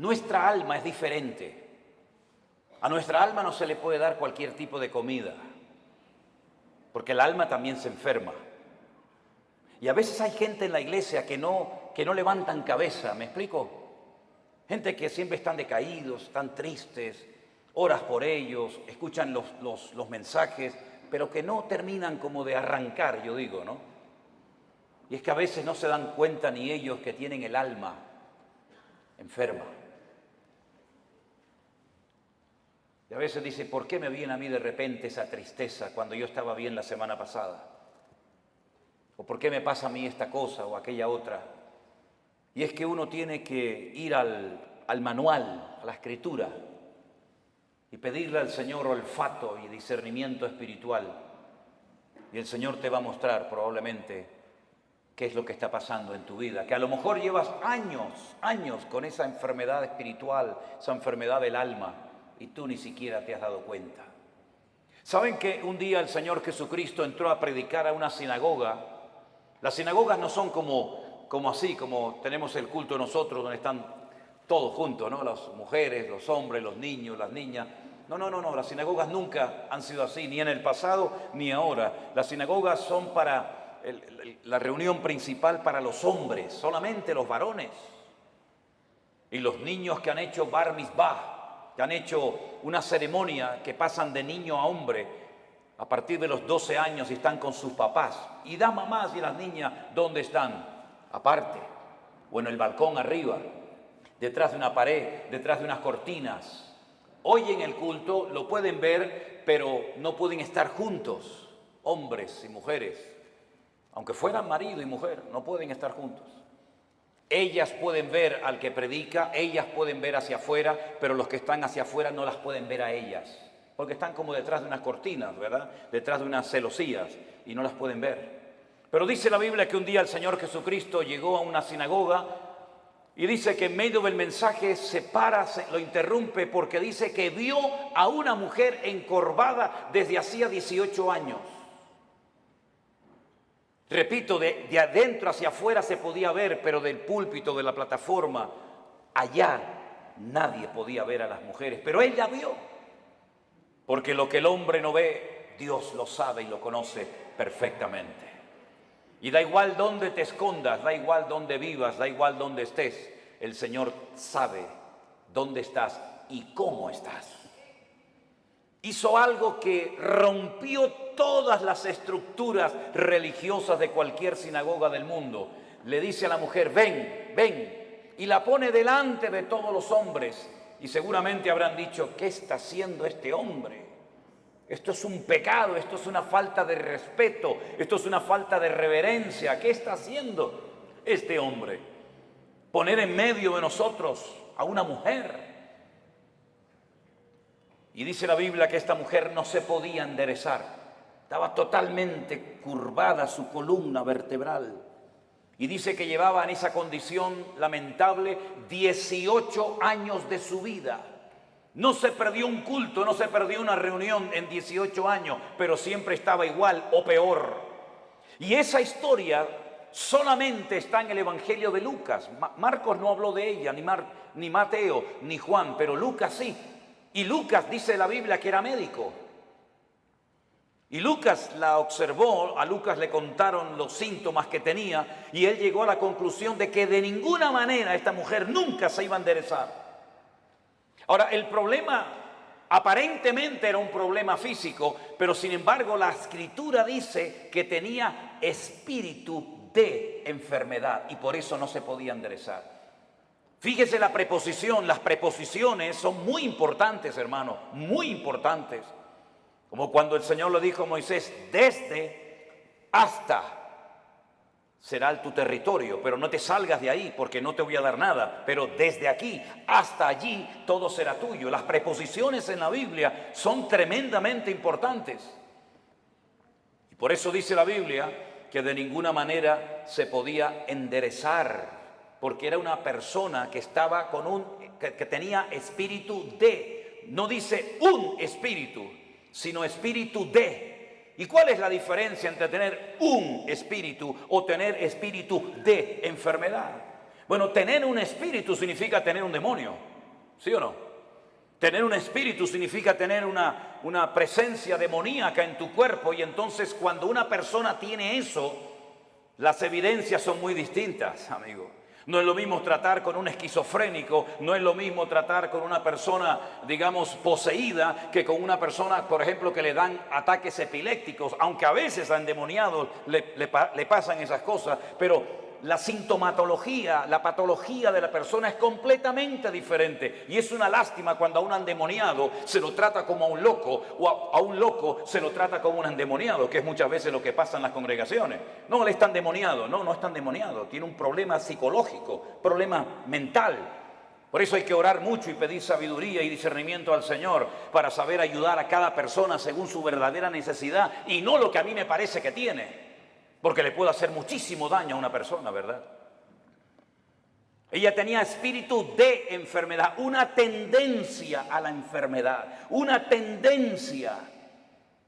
nuestra alma es diferente. A nuestra alma no se le puede dar cualquier tipo de comida, porque el alma también se enferma. Y a veces hay gente en la iglesia que no levantan cabeza, ¿me explico? Gente que siempre están decaídos, están tristes, oras por ellos, escuchan los mensajes, pero que no terminan como de arrancar, yo digo, ¿no? Y es que a veces no se dan cuenta ni ellos que tienen el alma enferma. Y a veces dice, ¿por qué me viene a mí de repente esa tristeza cuando yo estaba bien la semana pasada? ¿O por qué me pasa a mí esta cosa o aquella otra? Y es que uno tiene que ir al manual, a la escritura, y pedirle al Señor olfato y discernimiento espiritual. Y el Señor te va a mostrar probablemente qué es lo que está pasando en tu vida. Que a lo mejor llevas años con esa enfermedad espiritual, esa enfermedad del alma, y tú ni siquiera te has dado cuenta. ¿Saben que un día el Señor Jesucristo entró a predicar a una sinagoga? Las sinagogas no son como tenemos el culto nosotros, donde están todos juntos, ¿no? Las mujeres, los hombres, los niños, las niñas. No, las sinagogas nunca han sido así, ni en el pasado ni ahora. Las sinagogas son para la reunión principal para los hombres, solamente los varones. Y los niños que han hecho bar mitzvah, que han hecho una ceremonia que pasan de niño a hombre a partir de los 12 años y están con sus papás. Y las mamás y las niñas, ¿dónde están? Aparte, o en el balcón arriba, detrás de una pared, detrás de unas cortinas. Hoy en el culto lo pueden ver, pero no pueden estar juntos, hombres y mujeres. Aunque fueran marido y mujer, no pueden estar juntos. Ellas pueden ver al que predica, ellas pueden ver hacia afuera, pero los que están hacia afuera no las pueden ver a ellas, porque están como detrás de unas cortinas, ¿verdad? Detrás de unas celosías y no las pueden ver. Pero dice la Biblia que un día el Señor Jesucristo llegó a una sinagoga y dice que en medio del mensaje se para, lo interrumpe porque dice que vio a una mujer encorvada desde hacía 18 años. Repito, de adentro hacia afuera se podía ver, pero del púlpito, de la plataforma, allá nadie podía ver a las mujeres. Pero ella vio, porque lo que el hombre no ve, Dios lo sabe y lo conoce perfectamente. Y da igual dónde te escondas, da igual dónde vivas, da igual dónde estés, el Señor sabe dónde estás y cómo estás. Hizo algo que rompió todas las estructuras religiosas de cualquier sinagoga del mundo. Le dice a la mujer, ven, y la pone delante de todos los hombres. Y seguramente habrán dicho, ¿qué está haciendo este hombre? Esto es un pecado, esto es una falta de respeto, esto es una falta de reverencia. ¿Qué está haciendo este hombre? Poner en medio de nosotros a una mujer. Y dice la Biblia que esta mujer no se podía enderezar. Estaba totalmente curvada su columna vertebral. Y dice que llevaba en esa condición lamentable 18 años de su vida. No se perdió un culto, no se perdió una reunión en 18 años, pero siempre estaba igual o peor. Y esa historia solamente está en el Evangelio de Lucas. Marcos no habló de ella, ni Mateo, ni Juan, pero Lucas sí. Y Lucas dice la Biblia que era médico. Y Lucas la observó, a Lucas le contaron los síntomas que tenía y él llegó a la conclusión de que de ninguna manera esta mujer nunca se iba a enderezar. Ahora, el problema aparentemente era un problema físico, pero sin embargo la Escritura dice que tenía espíritu de enfermedad y por eso no se podía enderezar. Fíjese la preposición, las preposiciones son muy importantes, hermano, muy importantes. Como cuando el Señor le dijo a Moisés, desde hasta será tu territorio, pero no te salgas de ahí porque no te voy a dar nada, pero desde aquí hasta allí todo será tuyo. Las preposiciones en la Biblia son tremendamente importantes. Y por eso dice la Biblia que de ninguna manera se podía enderezar, porque era una persona que estaba que tenía espíritu de, no dice un espíritu, sino espíritu de. ¿Y cuál es la diferencia entre tener un espíritu o tener espíritu de enfermedad? Bueno, tener un espíritu significa tener un demonio. ¿Sí o no? Tener un espíritu significa tener una presencia demoníaca en tu cuerpo, y entonces cuando una persona tiene eso, las evidencias son muy distintas, amigo. No es lo mismo tratar con un esquizofrénico, no es lo mismo tratar con una persona, digamos, poseída, que con una persona, por ejemplo, que le dan ataques epilépticos, aunque a veces a endemoniados le pasan esas cosas, pero la sintomatología, la patología de la persona es completamente diferente, y es una lástima cuando a un endemoniado se lo trata como a un loco, o a un loco se lo trata como un endemoniado, que es muchas veces lo que pasa en las congregaciones. No, él está endemoniado. No está endemoniado, tiene un problema psicológico, problema mental. Por eso hay que orar mucho y pedir sabiduría y discernimiento al Señor para saber ayudar a cada persona según su verdadera necesidad, y no lo que a mí me parece que tiene, porque le puede hacer muchísimo daño a una persona, ¿verdad? Ella tenía espíritu de enfermedad, una tendencia a la enfermedad, una tendencia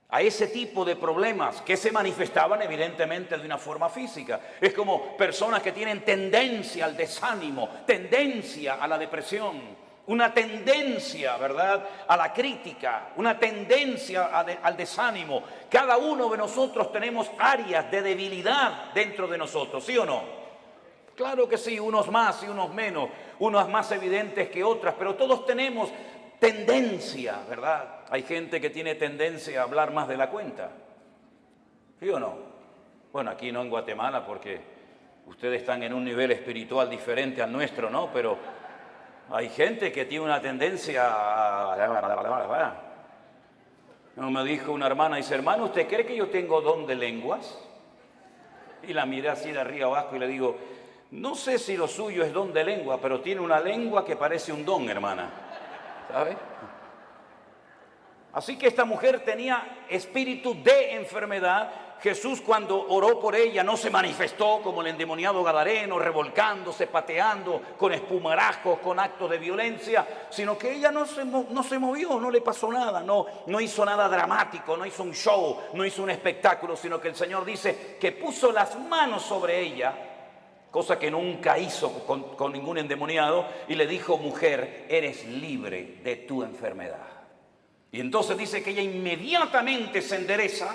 a ese tipo de problemas que se manifestaban evidentemente de una forma física. Es como personas que tienen tendencia al desánimo, tendencia a la depresión, una tendencia, ¿verdad?, a la crítica, una tendencia al desánimo. Cada uno de nosotros tenemos áreas de debilidad dentro de nosotros, ¿sí o no? Claro que sí, unos más y unos menos, unos más evidentes que otras, pero todos tenemos tendencia, ¿verdad? Hay gente que tiene tendencia a hablar más de la cuenta, ¿sí o no? Bueno, aquí no en Guatemala, porque ustedes están en un nivel espiritual diferente al nuestro, ¿no? Pero hay gente que tiene una tendencia a... Me dijo una hermana, dice: hermano, ¿usted cree que yo tengo don de lenguas? Y la miré así de arriba abajo y le digo: no sé si lo suyo es don de lengua, pero tiene una lengua que parece un don, hermana. ¿Sabe? Así que esta mujer tenía espíritu de enfermedad. Jesús, cuando oró por ella, no se manifestó como el endemoniado gadareno, revolcándose, pateando, con espumarajos, con actos de violencia, sino que ella no se movió, no le pasó nada, no hizo nada dramático, no hizo un show, no hizo un espectáculo, sino que el Señor dice que puso las manos sobre ella, cosa que nunca hizo con ningún endemoniado, y le dijo: mujer, eres libre de tu enfermedad. Y entonces dice que ella inmediatamente se endereza.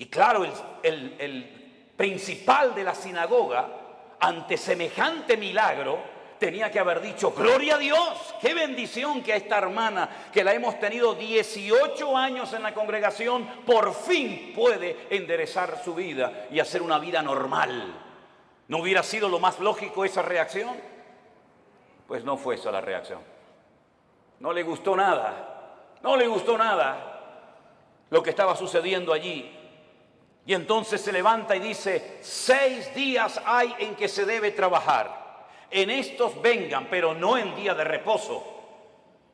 Y claro, el principal de la sinagoga, ante semejante milagro, tenía que haber dicho: gloria a Dios, qué bendición que a esta hermana, que la hemos tenido 18 años en la congregación, por fin puede enderezar su vida y hacer una vida normal. ¿No hubiera sido lo más lógico esa reacción? Pues no fue esa la reacción. No le gustó nada, no le gustó nada lo que estaba sucediendo allí. Y entonces se levanta y dice: 6 días hay en que se debe trabajar. En estos vengan, pero no en día de reposo.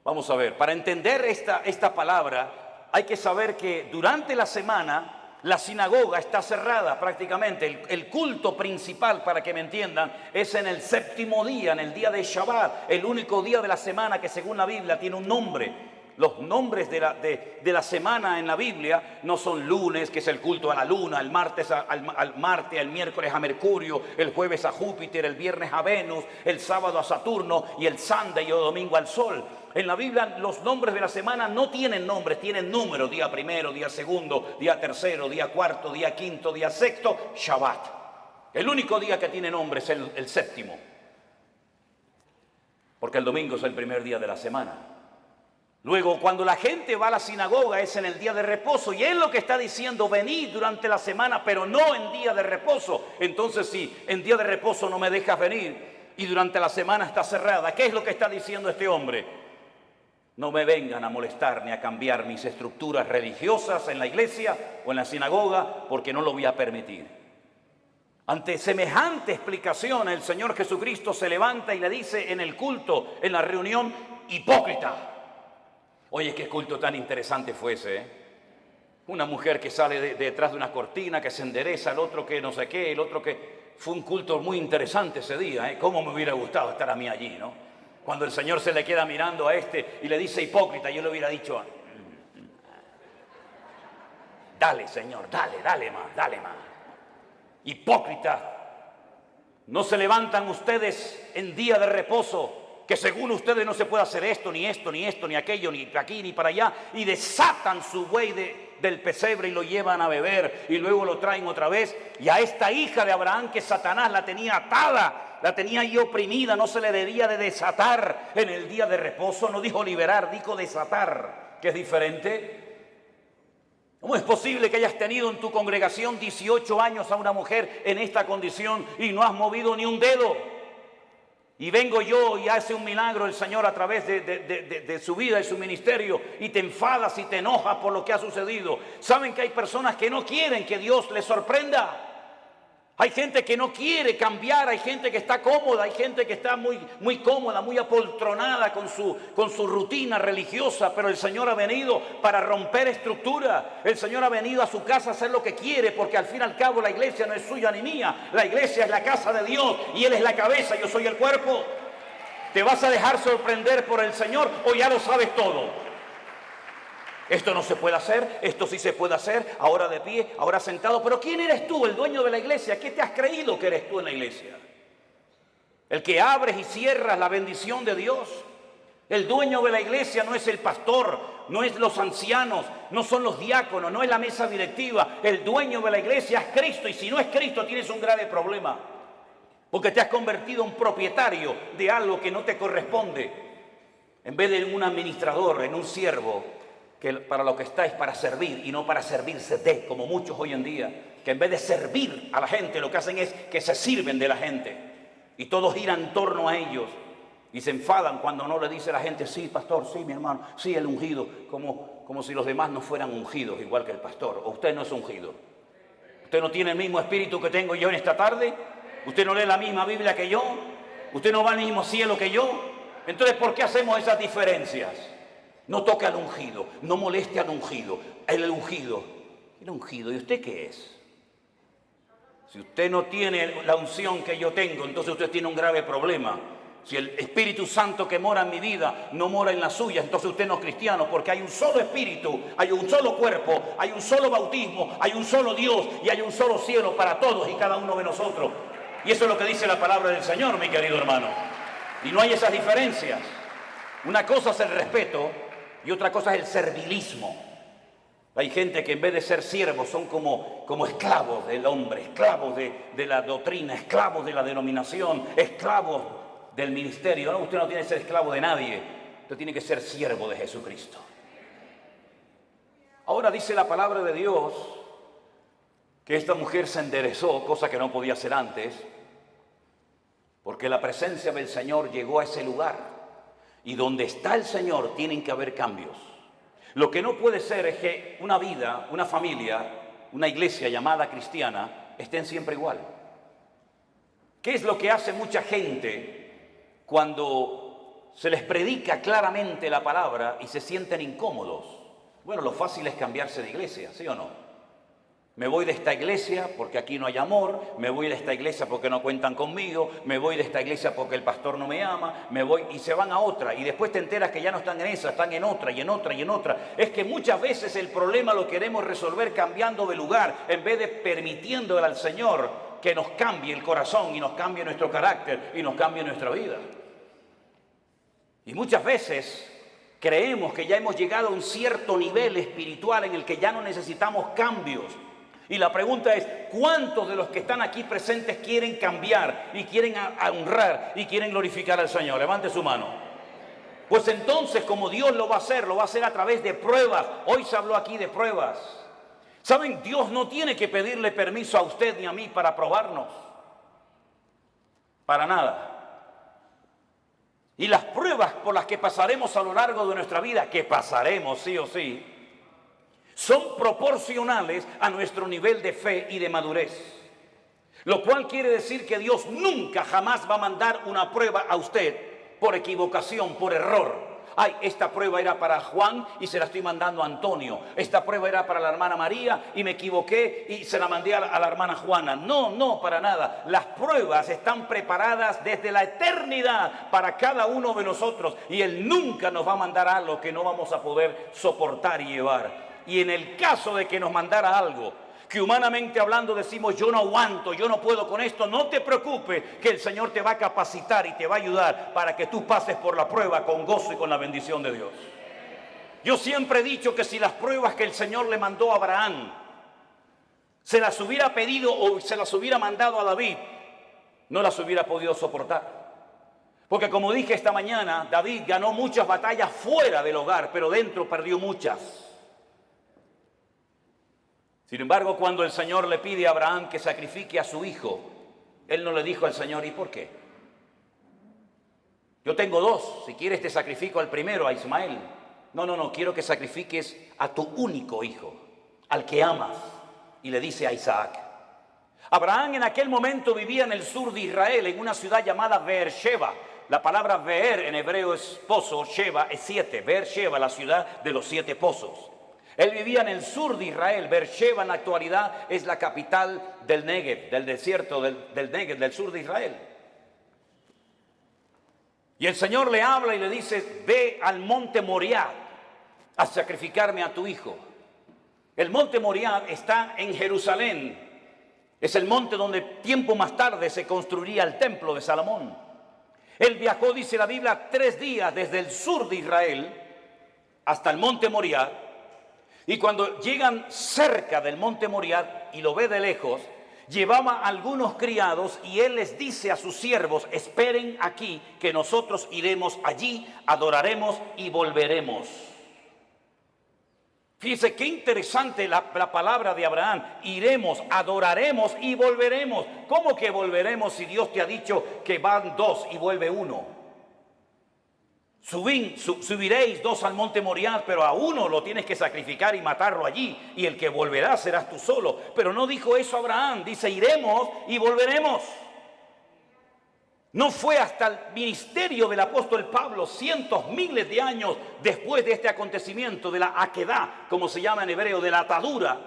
Vamos a ver, para entender esta palabra hay que saber que durante la semana la sinagoga está cerrada prácticamente. El culto principal, para que me entiendan, es en el 7º día, en el día de Shabbat, el único día de la semana que según la Biblia tiene un nombre. Los nombres de la semana en la Biblia no son lunes, que es el culto a la luna, el martes al Marte, el miércoles a Mercurio, el jueves a Júpiter, el viernes a Venus, el sábado a Saturno y el Sunday o domingo al Sol. En la Biblia los nombres de la semana no tienen nombres, tienen números: día primero, día segundo, día tercero, día cuarto, día quinto, día sexto, Shabbat. El único día que tiene nombre es el 7º, porque el domingo es el primer día de la semana. Luego, cuando la gente va a la sinagoga es en el día de reposo, y él lo que está diciendo: venid durante la semana, pero no en día de reposo. Entonces, si en día de reposo no me dejas venir y durante la semana está cerrada, ¿qué es lo que está diciendo este hombre? No me vengan a molestar ni a cambiar mis estructuras religiosas en la iglesia o en la sinagoga, porque no lo voy a permitir. Ante semejante explicación, el Señor Jesucristo se levanta y le dice en el culto, en la reunión: hipócrita. Oye, qué culto tan interesante fue ese, ¿eh? Una mujer que sale detrás de una cortina, que se endereza, el otro que no sé qué, el otro que... Fue un culto muy interesante ese día, ¿eh? Cómo me hubiera gustado estar a mí allí, ¿no? Cuando el Señor se le queda mirando a este y le dice hipócrita, yo le hubiera dicho: dale, Señor, dale más. Hipócrita, ¿no se levantan ustedes en día de reposo que según ustedes no se puede hacer esto, ni esto, ni esto, ni aquello, ni aquí, ni para allá, y desatan su buey del pesebre y lo llevan a beber y luego lo traen otra vez. Y a esta hija de Abraham que Satanás la tenía atada, la tenía ahí oprimida, no se le debía de desatar en el día de reposo. No dijo liberar, dijo desatar, que es diferente. ¿Cómo es posible que hayas tenido en tu congregación 18 años a una mujer en esta condición y no has movido ni un dedo? Y vengo yo y hace un milagro el Señor a través de su vida y su ministerio, y te enfadas y te enojas por lo que ha sucedido. ¿Saben que hay personas que no quieren que Dios les sorprenda? Hay gente que no quiere cambiar, hay gente que está cómoda, hay gente que está muy cómoda, muy apoltronada con su rutina religiosa, pero el Señor ha venido para romper estructura. El Señor ha venido a su casa a hacer lo que quiere, porque al fin y al cabo la iglesia no es suya ni mía. La iglesia es la casa de Dios y Él es la cabeza, yo soy el cuerpo. ¿Te vas a dejar sorprender por el Señor o ya lo sabes todo? Esto no se puede hacer, esto sí se puede hacer, ahora de pie, ahora sentado. Pero ¿quién eres tú, el dueño de la iglesia? ¿Qué te has creído que eres tú en la iglesia? El que abres y cierras la bendición de Dios. El dueño de la iglesia no es el pastor, no es los ancianos, no son los diáconos, no es la mesa directiva. El dueño de la iglesia es Cristo, y si no es Cristo tienes un grave problema, porque te has convertido en propietario de algo que no te corresponde. En vez de un administrador, en un siervo, que para lo que está es para servir y no para servirse de, como muchos hoy en día, que en vez de servir a la gente lo que hacen es que se sirven de la gente y todo gira en torno a ellos y se enfadan cuando no le dice a la gente: sí, pastor, sí, mi hermano, sí, el ungido, como si los demás no fueran ungidos igual que el pastor. ¿O usted no es ungido? ¿Usted no tiene el mismo espíritu que tengo yo en esta tarde? ¿Usted no lee la misma Biblia que yo? ¿Usted no va al mismo cielo que yo? Entonces, ¿por qué hacemos esas diferencias? No toque al ungido, no moleste al ungido. El ungido. ¿El ungido? ¿Y usted qué es? Si usted no tiene la unción que yo tengo, entonces usted tiene un grave problema. Si el Espíritu Santo que mora en mi vida no mora en la suya, entonces usted no es cristiano, porque hay un solo Espíritu, hay un solo cuerpo, hay un solo bautismo, hay un solo Dios y hay un solo cielo para todos y cada uno de nosotros. Y eso es lo que dice la palabra del Señor, mi querido hermano. Y no hay esas diferencias. Una cosa es el respeto y otra cosa es el servilismo. Hay gente que en vez de ser siervos son como esclavos del hombre, esclavos de la doctrina, esclavos de la denominación, esclavos del ministerio. No, usted no tiene que ser esclavo de nadie, usted tiene que ser siervo de Jesucristo. Ahora dice la palabra de Dios que esta mujer se enderezó, cosa que no podía hacer antes, porque la presencia del Señor llegó a ese lugar. Y donde está el Señor tienen que haber cambios. Lo que no puede ser es que una vida, una familia, una iglesia llamada cristiana estén siempre igual. ¿Qué es lo que hace mucha gente cuando se les predica claramente la palabra y se sienten incómodos? Bueno, lo fácil es cambiarse de iglesia, ¿sí o no? Me voy de esta iglesia porque aquí no hay amor, me voy de esta iglesia porque no cuentan conmigo, me voy de esta iglesia porque el pastor no me ama, me voy y se van a otra y después te enteras que ya no están en esa, están en otra y en otra y en otra. Es que muchas veces el problema lo queremos resolver cambiando de lugar en vez de permitiéndole al Señor que nos cambie el corazón y nos cambie nuestro carácter y nos cambie nuestra vida. Y muchas veces creemos que ya hemos llegado a un cierto nivel espiritual en el que ya no necesitamos cambios. Y la pregunta es, ¿cuántos de los que están aquí presentes quieren cambiar y quieren honrar y quieren glorificar al Señor? Levante su mano. Pues entonces, como Dios lo va a hacer a través de pruebas. Hoy se habló aquí de pruebas. ¿Saben? Dios no tiene que pedirle permiso a usted ni a mí para probarnos. Para nada. Y las pruebas por las que pasaremos a lo largo de nuestra vida, que pasaremos sí o sí, son proporcionales a nuestro nivel de fe y de madurez. Lo cual quiere decir que Dios nunca jamás va a mandar una prueba a usted por equivocación, por error. Ay, esta prueba era para Juan y se la estoy mandando a Antonio. Esta prueba era para la hermana María y me equivoqué y se la mandé a la hermana Juana. No, no, para nada. Las pruebas están preparadas desde la eternidad para cada uno de nosotros. Y Él nunca nos va a mandar algo que no vamos a poder soportar y llevar. Y en el caso de que nos mandara algo que humanamente hablando decimos, yo no aguanto, yo no puedo con esto, no te preocupes, que el Señor te va a capacitar y te va a ayudar para que tú pases por la prueba con gozo y con la bendición de Dios. Yo siempre he dicho que si las pruebas que el Señor le mandó a Abraham se las hubiera pedido o se las hubiera mandado a David, no las hubiera podido soportar. Porque como dije esta mañana, David ganó muchas batallas fuera del hogar, pero dentro perdió muchas. Sin embargo, cuando el Señor le pide a Abraham que sacrifique a su hijo, él no le dijo al Señor, ¿y por qué? Yo tengo dos, si quieres te sacrifico al primero, a Ismael. No, quiero que sacrifiques a tu único hijo, al que amas. Y le dice a Isaac. Abraham en aquel momento vivía en el sur de Israel, en una ciudad llamada Beersheba. La palabra Beer en hebreo es pozo, Sheba es 7. Beersheba, la ciudad de los 7 pozos. Él vivía en el sur de Israel. Beersheba en la actualidad es la capital del Negev, del desierto del Negev, del sur de Israel. Y el Señor le habla y le dice, ve al monte Moriah a sacrificarme a tu hijo. El monte Moriah está en Jerusalén. Es el monte donde tiempo más tarde se construiría el templo de Salomón. Él viajó, dice la Biblia, 3 días desde el sur de Israel hasta el monte Moriah. Y cuando llegan cerca del monte Moriah y lo ve de lejos, llevaba a algunos criados y él les dice a sus siervos, esperen aquí que nosotros iremos allí, adoraremos y volveremos. Fíjese qué interesante la palabra de Abraham. Iremos, adoraremos y volveremos. ¿Cómo que volveremos si Dios te ha dicho que van 2 y vuelve 1? Subiréis 2 al monte Moriah, pero a uno lo tienes que sacrificar y matarlo allí. Y el que volverá serás tú solo. Pero no dijo eso Abraham. Dice, iremos y volveremos. No fue hasta el ministerio del apóstol Pablo, cientos, miles de años después de este acontecimiento, de la aquedá, como se llama en hebreo, de la atadura,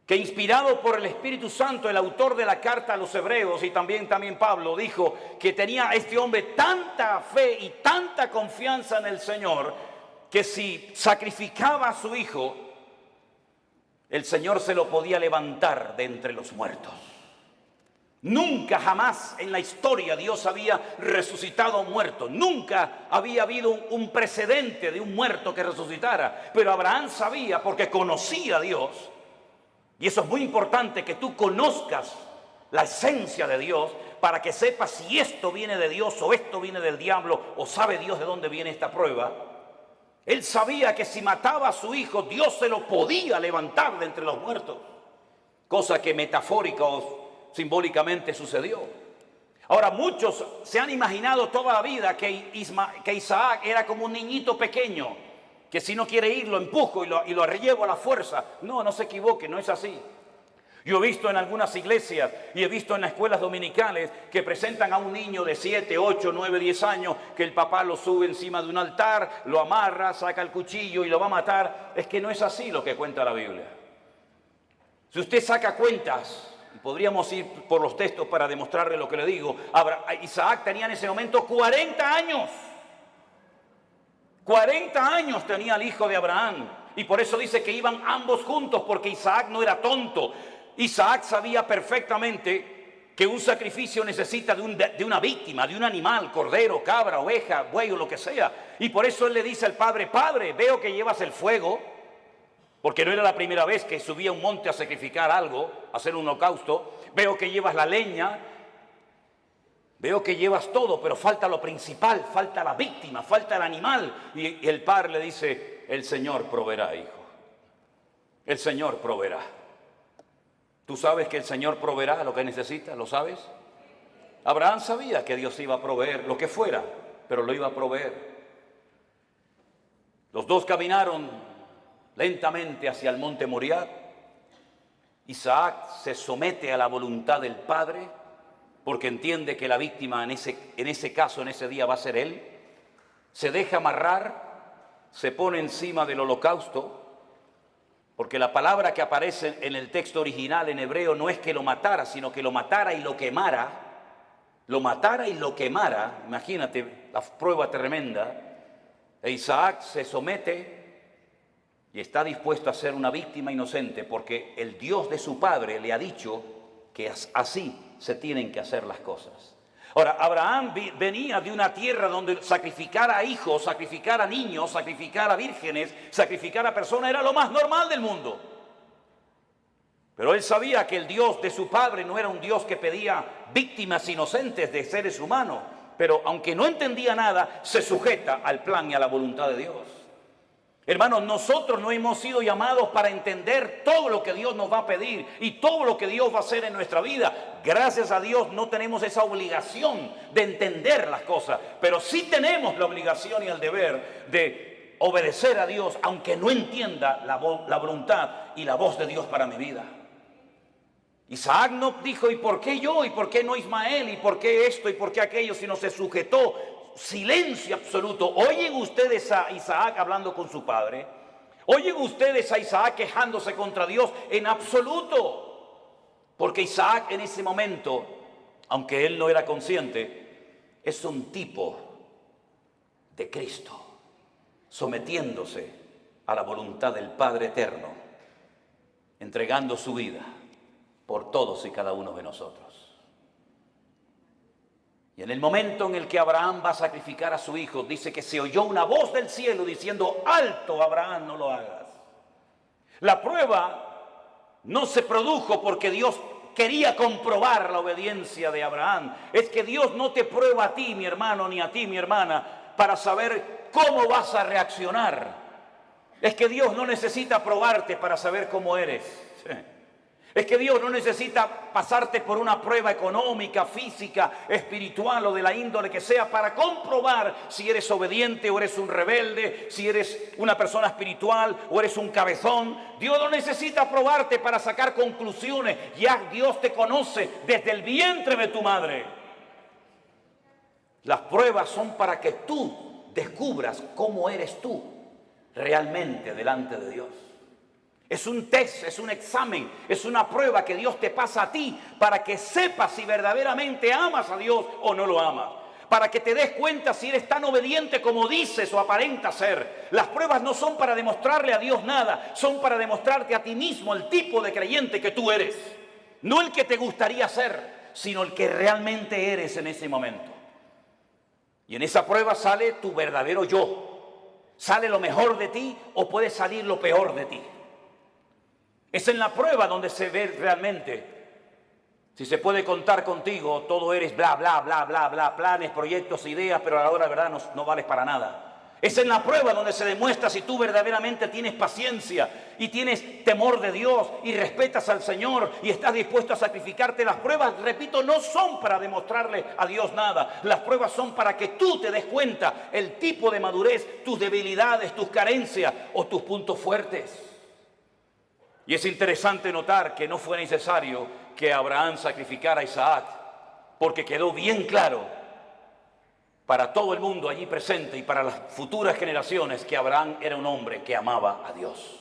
que inspirado por el Espíritu Santo, el autor de la carta a los hebreos y también Pablo, dijo que tenía este hombre tanta fe y tanta confianza en el Señor, que si sacrificaba a su hijo, el Señor se lo podía levantar de entre los muertos. Nunca jamás en la historia Dios había resucitado a un muerto. Nunca había habido un precedente de un muerto que resucitara. Pero Abraham sabía, porque conocía a Dios. Y eso es muy importante, que tú conozcas la esencia de Dios para que sepas si esto viene de Dios o esto viene del diablo o sabe Dios de dónde viene esta prueba. Él sabía que si mataba a su hijo, Dios se lo podía levantar de entre los muertos. Cosa que metafórica o simbólicamente sucedió. Ahora, muchos se han imaginado toda la vida que Isaac era como un niñito pequeño, que si no quiere ir lo empujo y lo llevo a la fuerza. No se equivoque, no es así. Yo he visto en algunas iglesias y he visto en las escuelas dominicales que presentan a un niño de 7, 8, 9, 10 años, que el papá lo sube encima de un altar, lo amarra, saca el cuchillo y lo va a matar. Es que no es así lo que cuenta la Biblia. Si usted saca cuentas, y podríamos ir por los textos para demostrarle lo que le digo, Isaac tenía en ese momento 40 años. 40 años tenía el hijo de Abraham. Y por eso dice que iban ambos juntos, porque Isaac no era tonto. Isaac sabía perfectamente que un sacrificio necesita de una víctima, de un animal, cordero, cabra, oveja, buey o lo que sea. Y por eso él le dice al padre, padre, veo que llevas el fuego. Porque no era la primera vez que subía a un monte a sacrificar algo, a hacer un holocausto. Veo que llevas la leña, veo que llevas todo, pero falta lo principal, falta la víctima, falta el animal. Y el padre le dice, el Señor proveerá, hijo. El Señor proveerá. ¿Tú sabes que el Señor proveerá lo que necesitas? ¿Lo sabes? Abraham sabía que Dios iba a proveer lo que fuera, pero lo iba a proveer. Los dos caminaron lentamente hacia el monte Moriah. Isaac se somete a la voluntad del padre porque entiende que la víctima en ese caso, en ese día, va a ser él. Se deja amarrar, se pone encima del holocausto, porque la palabra que aparece en el texto original en hebreo no es que lo matara, sino que lo matara y lo quemara. Lo matara y lo quemara. Imagínate la prueba tremenda. E Isaac se somete. y está dispuesto a ser una víctima inocente porque el Dios de su padre le ha dicho que así se tienen que hacer las cosas. Ahora, Abraham venía de una tierra donde sacrificar a hijos, sacrificar a niños, sacrificar a vírgenes, sacrificar a personas era lo más normal del mundo. Pero él sabía que el Dios de su padre no era un Dios que pedía víctimas inocentes de seres humanos, pero aunque no entendía nada, se sujeta al plan y a la voluntad de Dios. Hermanos, nosotros no hemos sido llamados para entender todo lo que Dios nos va a pedir y todo lo que Dios va a hacer en nuestra vida. Gracias a Dios no tenemos esa obligación de entender las cosas, pero sí tenemos la obligación y el deber de obedecer a Dios, aunque no entienda la voluntad y la voz de Dios para mi vida. Isaac no dijo, ¿y por qué yo? ¿Y por qué no Ismael? ¿Y por qué esto? ¿Y por qué aquello? Sino se sujetó. Silencio absoluto. ¿Oyen ustedes a Isaac hablando con su padre? ¿Oyen ustedes a Isaac quejándose contra Dios? En absoluto. Porque Isaac en ese momento, aunque él no era consciente, es un tipo de Cristo, sometiéndose a la voluntad del Padre Eterno, entregando su vida por todos y cada uno de nosotros. Y en el momento en el que Abraham va a sacrificar a su hijo, dice que se oyó una voz del cielo diciendo, alto Abraham, no lo hagas. La prueba no se produjo porque Dios quería comprobar la obediencia de Abraham. Es que Dios no te prueba a ti, mi hermano, ni a ti, mi hermana, para saber cómo vas a reaccionar. Es que Dios no necesita probarte para saber cómo eres. Es que Dios no necesita pasarte por una prueba económica, física, espiritual o de la índole que sea para comprobar si eres obediente o eres un rebelde, si eres una persona espiritual o eres un cabezón. Dios no necesita probarte para sacar conclusiones. Ya Dios te conoce desde el vientre de tu madre. Las pruebas son para que tú descubras cómo eres tú realmente delante de Dios. Es un test, es un examen, es una prueba que Dios te pasa a ti para que sepas si verdaderamente amas a Dios o no lo amas. Para que te des cuenta si eres tan obediente como dices o aparentas ser. Las pruebas no son para demostrarle a Dios nada, son para demostrarte a ti mismo el tipo de creyente que tú eres. No el que te gustaría ser, sino el que realmente eres en ese momento. Y en esa prueba sale tu verdadero yo. Sale lo mejor de ti o puede salir lo peor de ti. Es en la prueba donde se ve realmente si se puede contar contigo. Todo eres bla, bla, bla, bla, bla, planes, proyectos, ideas, pero a la hora de verdad no vales para nada. Es en la prueba donde se demuestra si tú verdaderamente tienes paciencia y tienes temor de Dios y respetas al Señor y estás dispuesto a sacrificarte. Las pruebas, repito, no son para demostrarle a Dios nada. Las pruebas son para que tú te des cuenta el tipo de madurez, tus debilidades, tus carencias o tus puntos fuertes. Y es interesante notar que no fue necesario que Abraham sacrificara a Isaac, porque quedó bien claro para todo el mundo allí presente y para las futuras generaciones que Abraham era un hombre que amaba a Dios.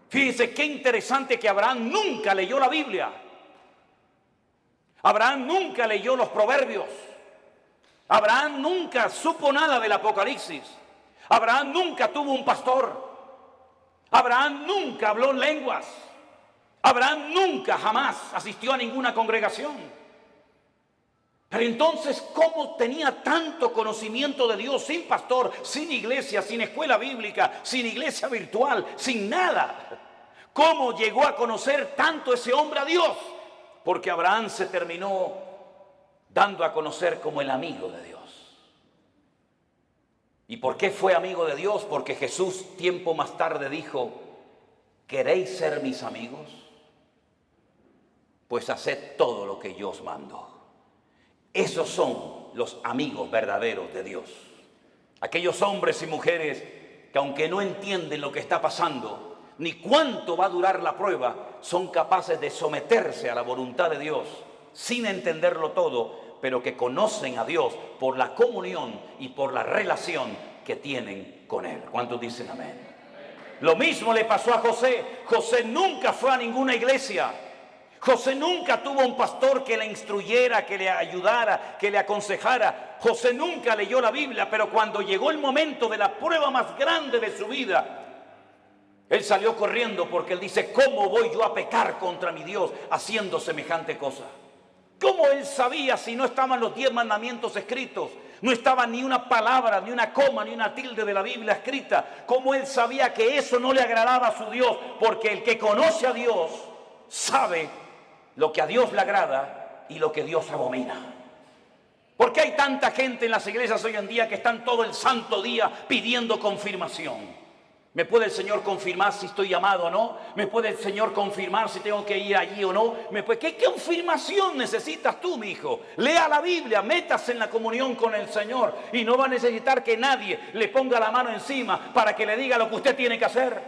Fíjense qué interesante que Abraham nunca leyó la Biblia. Abraham nunca leyó los Proverbios. Abraham nunca supo nada del Apocalipsis. Abraham nunca tuvo un pastor. Abraham nunca habló en lenguas. Abraham nunca, jamás asistió a ninguna congregación. Pero entonces, ¿cómo tenía tanto conocimiento de Dios sin pastor, sin iglesia, sin escuela bíblica, sin iglesia virtual, sin nada? ¿Cómo llegó a conocer tanto ese hombre a Dios? Porque Abraham se terminó dando a conocer como el amigo de Dios. ¿Y por qué fue amigo de Dios? Porque Jesús tiempo más tarde dijo, ¿queréis ser mis amigos? Pues haced todo lo que yo os mando. Esos son los amigos verdaderos de Dios. Aquellos hombres y mujeres que aunque no entienden lo que está pasando, ni cuánto va a durar la prueba, son capaces de someterse a la voluntad de Dios sin entenderlo todo, pero que conocen a Dios por la comunión y por la relación que tienen con Él. ¿Cuántos dicen amén? Lo mismo le pasó a José. José nunca fue a ninguna iglesia. José nunca tuvo un pastor que le instruyera, que le ayudara, que le aconsejara. José nunca leyó la Biblia, pero cuando llegó el momento de la prueba más grande de su vida, Él salió corriendo porque él dice, ¿cómo voy yo a pecar contra mi Dios haciendo semejante cosa? ¿Cómo él sabía si no estaban los 10 mandamientos escritos? No estaba ni una palabra, ni una coma, ni una tilde de la Biblia escrita. ¿Cómo él sabía que eso no le agradaba a su Dios? Porque el que conoce a Dios sabe lo que a Dios le agrada y lo que Dios abomina. ¿Por qué hay tanta gente en las iglesias hoy en día que están todo el santo día pidiendo confirmación? ¿Me puede el Señor confirmar si estoy llamado o no? ¿Me puede el Señor confirmar si tengo que ir allí o no? ¿Qué confirmación necesitas tú, mi hijo? Lea la Biblia, métase en la comunión con el Señor y no va a necesitar que nadie le ponga la mano encima para que le diga lo que usted tiene que hacer.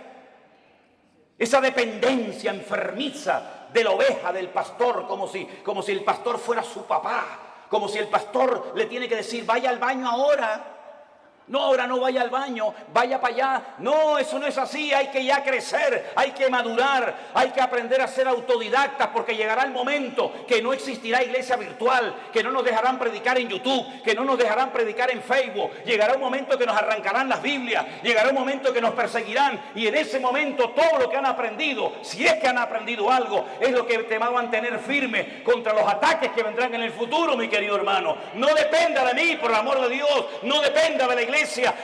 Esa dependencia enfermiza de la oveja, del pastor, como si el pastor fuera su papá, como si el pastor le tiene que decir, vaya al baño ahora. No, ahora no vaya al baño, vaya para allá. No, eso no es así, hay que ya crecer, hay que madurar, hay que aprender a ser autodidactas, porque llegará el momento que no existirá iglesia virtual, que no nos dejarán predicar en YouTube, que no nos dejarán predicar en Facebook. Llegará un momento que nos arrancarán las Biblias, llegará un momento que nos perseguirán, y en ese momento todo lo que han aprendido, si es que han aprendido algo, es lo que te va a mantener firme contra los ataques que vendrán en el futuro, mi querido hermano. No dependa de mí, por el amor de Dios, no dependa de la iglesia.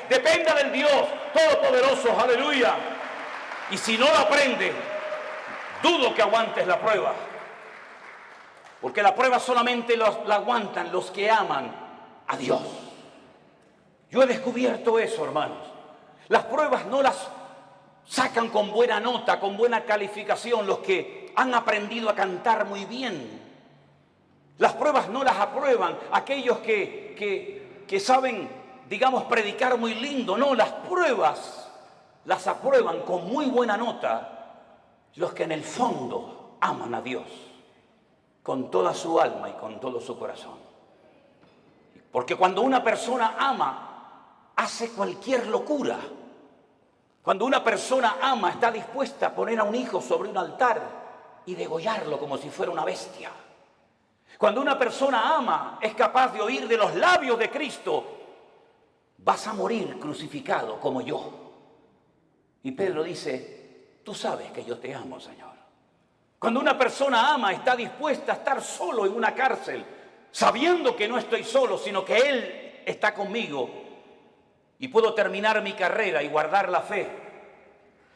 Dependa del Dios Todopoderoso, aleluya. Y si no lo aprende, dudo que aguantes la prueba, porque la prueba solamente la aguantan los que aman a Dios. Yo he descubierto eso, hermanos. Las pruebas no las sacan con buena nota, con buena calificación los que han aprendido a cantar muy bien. Las pruebas no las aprueban aquellos que saben, digamos, predicar muy lindo. No, las pruebas las aprueban con muy buena nota los que en el fondo aman a Dios con toda su alma y con todo su corazón. Porque cuando una persona ama, hace cualquier locura. Cuando una persona ama, está dispuesta a poner a un hijo sobre un altar y degollarlo como si fuera una bestia. Cuando una persona ama, es capaz de oír de los labios de Cristo, vas a morir crucificado como yo. Y Pedro dice, tú sabes que yo te amo, Señor. Cuando una persona ama, está dispuesta a estar solo en una cárcel, sabiendo que no estoy solo, sino que Él está conmigo y puedo terminar mi carrera y guardar la fe.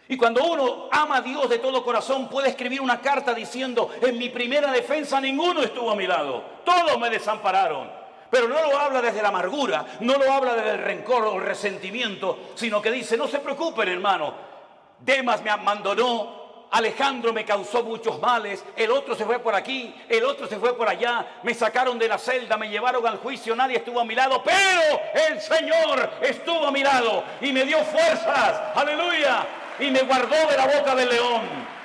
Y cuando uno ama a Dios de todo corazón, puede escribir una carta diciendo, en mi primera defensa ninguno estuvo a mi lado, todos me desampararon. Pero no lo habla desde la amargura, no lo habla desde el rencor o el resentimiento, sino que dice, no se preocupen, hermano, Demas me abandonó, Alejandro me causó muchos males, el otro se fue por aquí, el otro se fue por allá, me sacaron de la celda, me llevaron al juicio, nadie estuvo a mi lado, pero el Señor estuvo a mi lado y me dio fuerzas, aleluya, y me guardó de la boca del león.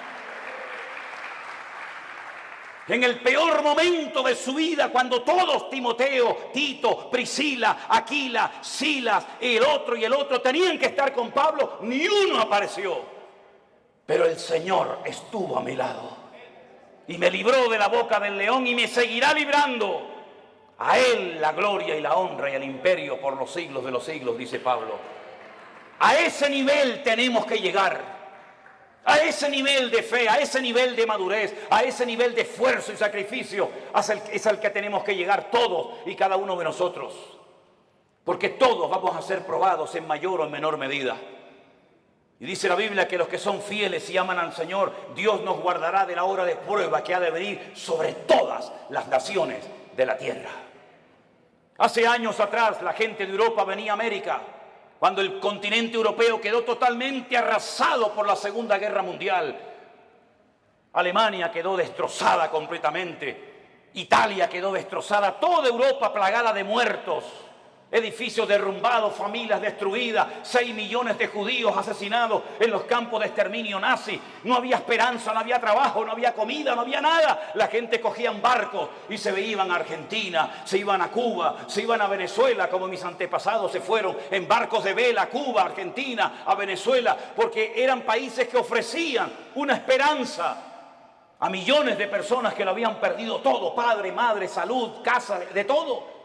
En el peor momento de su vida, cuando todos, Timoteo, Tito, Priscila, Aquila, Silas, el otro tenían que estar con Pablo, ni uno apareció. Pero el Señor estuvo a mi lado y me libró de la boca del león y me seguirá librando. A Él la gloria y la honra y el imperio por los siglos de los siglos, dice Pablo. A ese nivel tenemos que llegar. A ese nivel de fe, a ese nivel de madurez, a ese nivel de esfuerzo y sacrificio es al que tenemos que llegar todos y cada uno de nosotros. Porque todos vamos a ser probados en mayor o en menor medida. Y dice la Biblia que los que son fieles y aman al Señor, Dios nos guardará de la hora de prueba que ha de venir sobre todas las naciones de la tierra. Hace años atrás la gente de Europa venía a América, cuando el continente europeo quedó totalmente arrasado por la Segunda Guerra Mundial. Alemania quedó destrozada completamente. Italia quedó destrozada. Toda Europa plagada de muertos. Edificios derrumbados, familias destruidas, 6 millones de judíos asesinados en los campos de exterminio nazi. No había esperanza, no había trabajo, no había comida, no había nada. La gente cogía barcos y se iban a Argentina, se iban a Cuba, se iban a Venezuela, como mis antepasados se fueron en barcos de vela a Cuba, Argentina, a Venezuela, porque eran países que ofrecían una esperanza a millones de personas que lo habían perdido todo, padre, madre, salud, casa, de todo.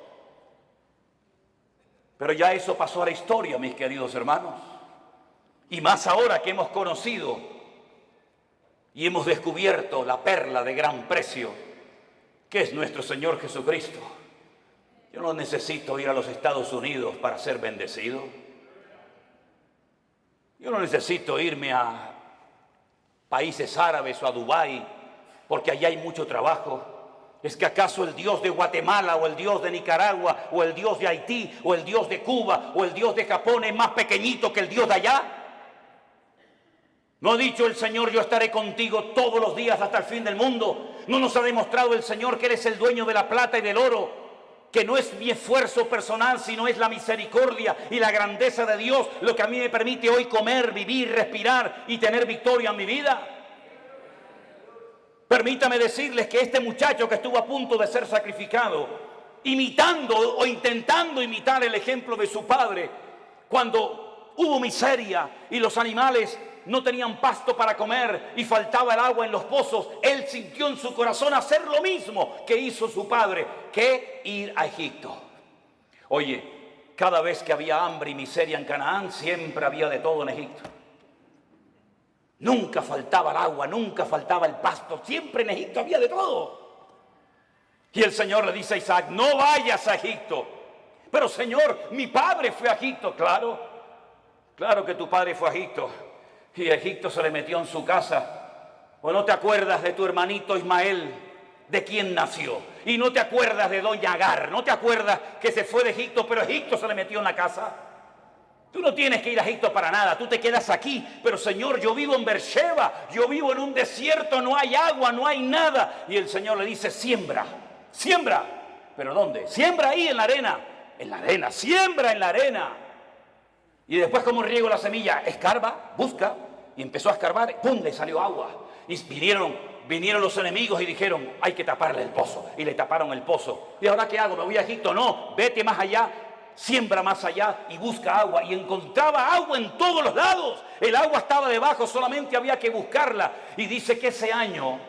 Pero ya eso pasó a la historia, mis queridos hermanos. Y más ahora que hemos conocido y hemos descubierto la perla de gran precio, que es nuestro Señor Jesucristo. Yo no necesito ir a los Estados Unidos para ser bendecido. Yo no necesito irme a países árabes o a Dubái, porque allá hay mucho trabajo. ¿Es que acaso el Dios de Guatemala o el Dios de Nicaragua o el Dios de Haití o el Dios de Cuba o el Dios de Japón es más pequeñito que el Dios de allá? ¿No ha dicho el Señor, yo estaré contigo todos los días hasta el fin del mundo? ¿No nos ha demostrado el Señor que Él es el dueño de la plata y del oro? Que no es mi esfuerzo personal, sino es la misericordia y la grandeza de Dios lo que a mí me permite hoy comer, vivir, respirar y tener victoria en mi vida. Permítame decirles que este muchacho que estuvo a punto de ser sacrificado, imitando o intentando imitar el ejemplo de su padre, cuando hubo miseria y los animales no tenían pasto para comer y faltaba el agua en los pozos, él sintió en su corazón hacer lo mismo que hizo su padre, que ir a Egipto. Oye, cada vez que había hambre y miseria en Canaán, siempre había de todo en Egipto. Nunca faltaba el agua, nunca faltaba el pasto, siempre en Egipto había de todo. Y el Señor le dice a Isaac, no vayas a Egipto. Pero Señor, mi padre fue a Egipto. Claro, claro que tu padre fue a Egipto. Y Egipto se le metió en su casa. ¿O no te acuerdas de tu hermanito Ismael, de quién nació? Y no te acuerdas de doña Agar, no te acuerdas que se fue de Egipto, pero Egipto se le metió en la casa. Tú no tienes que ir a Egipto para nada, tú te quedas aquí. Pero Señor, yo vivo en Beersheba, yo vivo en un desierto, no hay agua, no hay nada. Y el Señor le dice, siembra, siembra. ¿Pero dónde? Siembra ahí en la arena, siembra en la arena. Y después, ¿cómo riego la semilla? Escarba, busca. Y empezó a escarbar, ¡pum!, le salió agua. Y vinieron los enemigos y dijeron, hay que taparle el pozo. Y le taparon el pozo. ¿Y ahora qué hago? ¿Me voy a Egipto? No, vete más allá. Siembra más allá y busca agua. Y encontraba agua en todos los lados. El agua estaba debajo, solamente había que buscarla. Y dice que ese año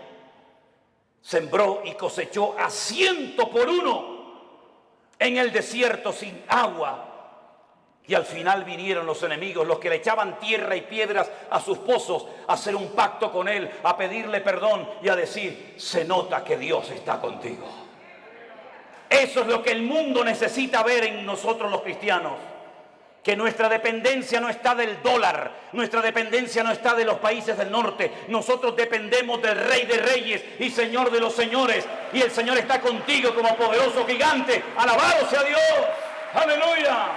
sembró y cosechó a 100 por 1 en el desierto sin agua. Y al final vinieron los enemigos, los que le echaban tierra y piedras a sus pozos, a hacer un pacto con él, a pedirle perdón y a decir, se nota que Dios está contigo. Eso es lo que el mundo necesita ver en nosotros los cristianos. Que nuestra dependencia no está del dólar, nuestra dependencia no está de los países del norte. Nosotros dependemos del Rey de Reyes y Señor de los señores. Y el Señor está contigo como poderoso gigante. ¡Alabado sea Dios! ¡Aleluya!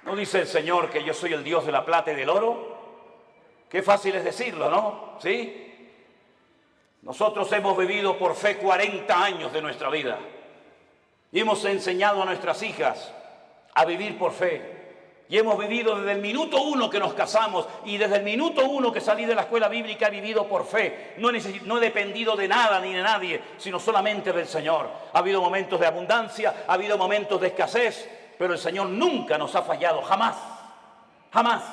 ¿No dice el Señor que yo soy el Dios de la plata y del oro? Qué fácil es decirlo, ¿no? ¿Sí? Nosotros hemos vivido por fe 40 años de nuestra vida y hemos enseñado a nuestras hijas a vivir por fe. Y hemos vivido desde el minuto 1 que nos casamos y desde el minuto 1 que salí de la escuela bíblica he vivido por fe. No he dependido de nada ni de nadie, sino solamente del Señor. Ha habido momentos de abundancia, ha habido momentos de escasez, pero el Señor nunca nos ha fallado, jamás, jamás.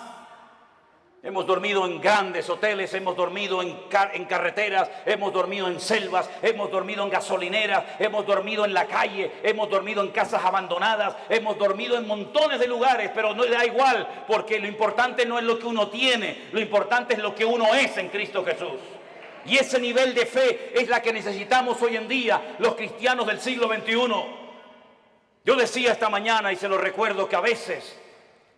Hemos dormido en grandes hoteles, hemos dormido en carreteras, hemos dormido en selvas, hemos dormido en gasolineras, hemos dormido en la calle, hemos dormido en casas abandonadas, hemos dormido en montones de lugares, pero no da igual, porque lo importante no es lo que uno tiene, lo importante es lo que uno es en Cristo Jesús. Y ese nivel de fe es la que necesitamos hoy en día los cristianos del siglo XXI. Yo decía esta mañana y se lo recuerdo que a veces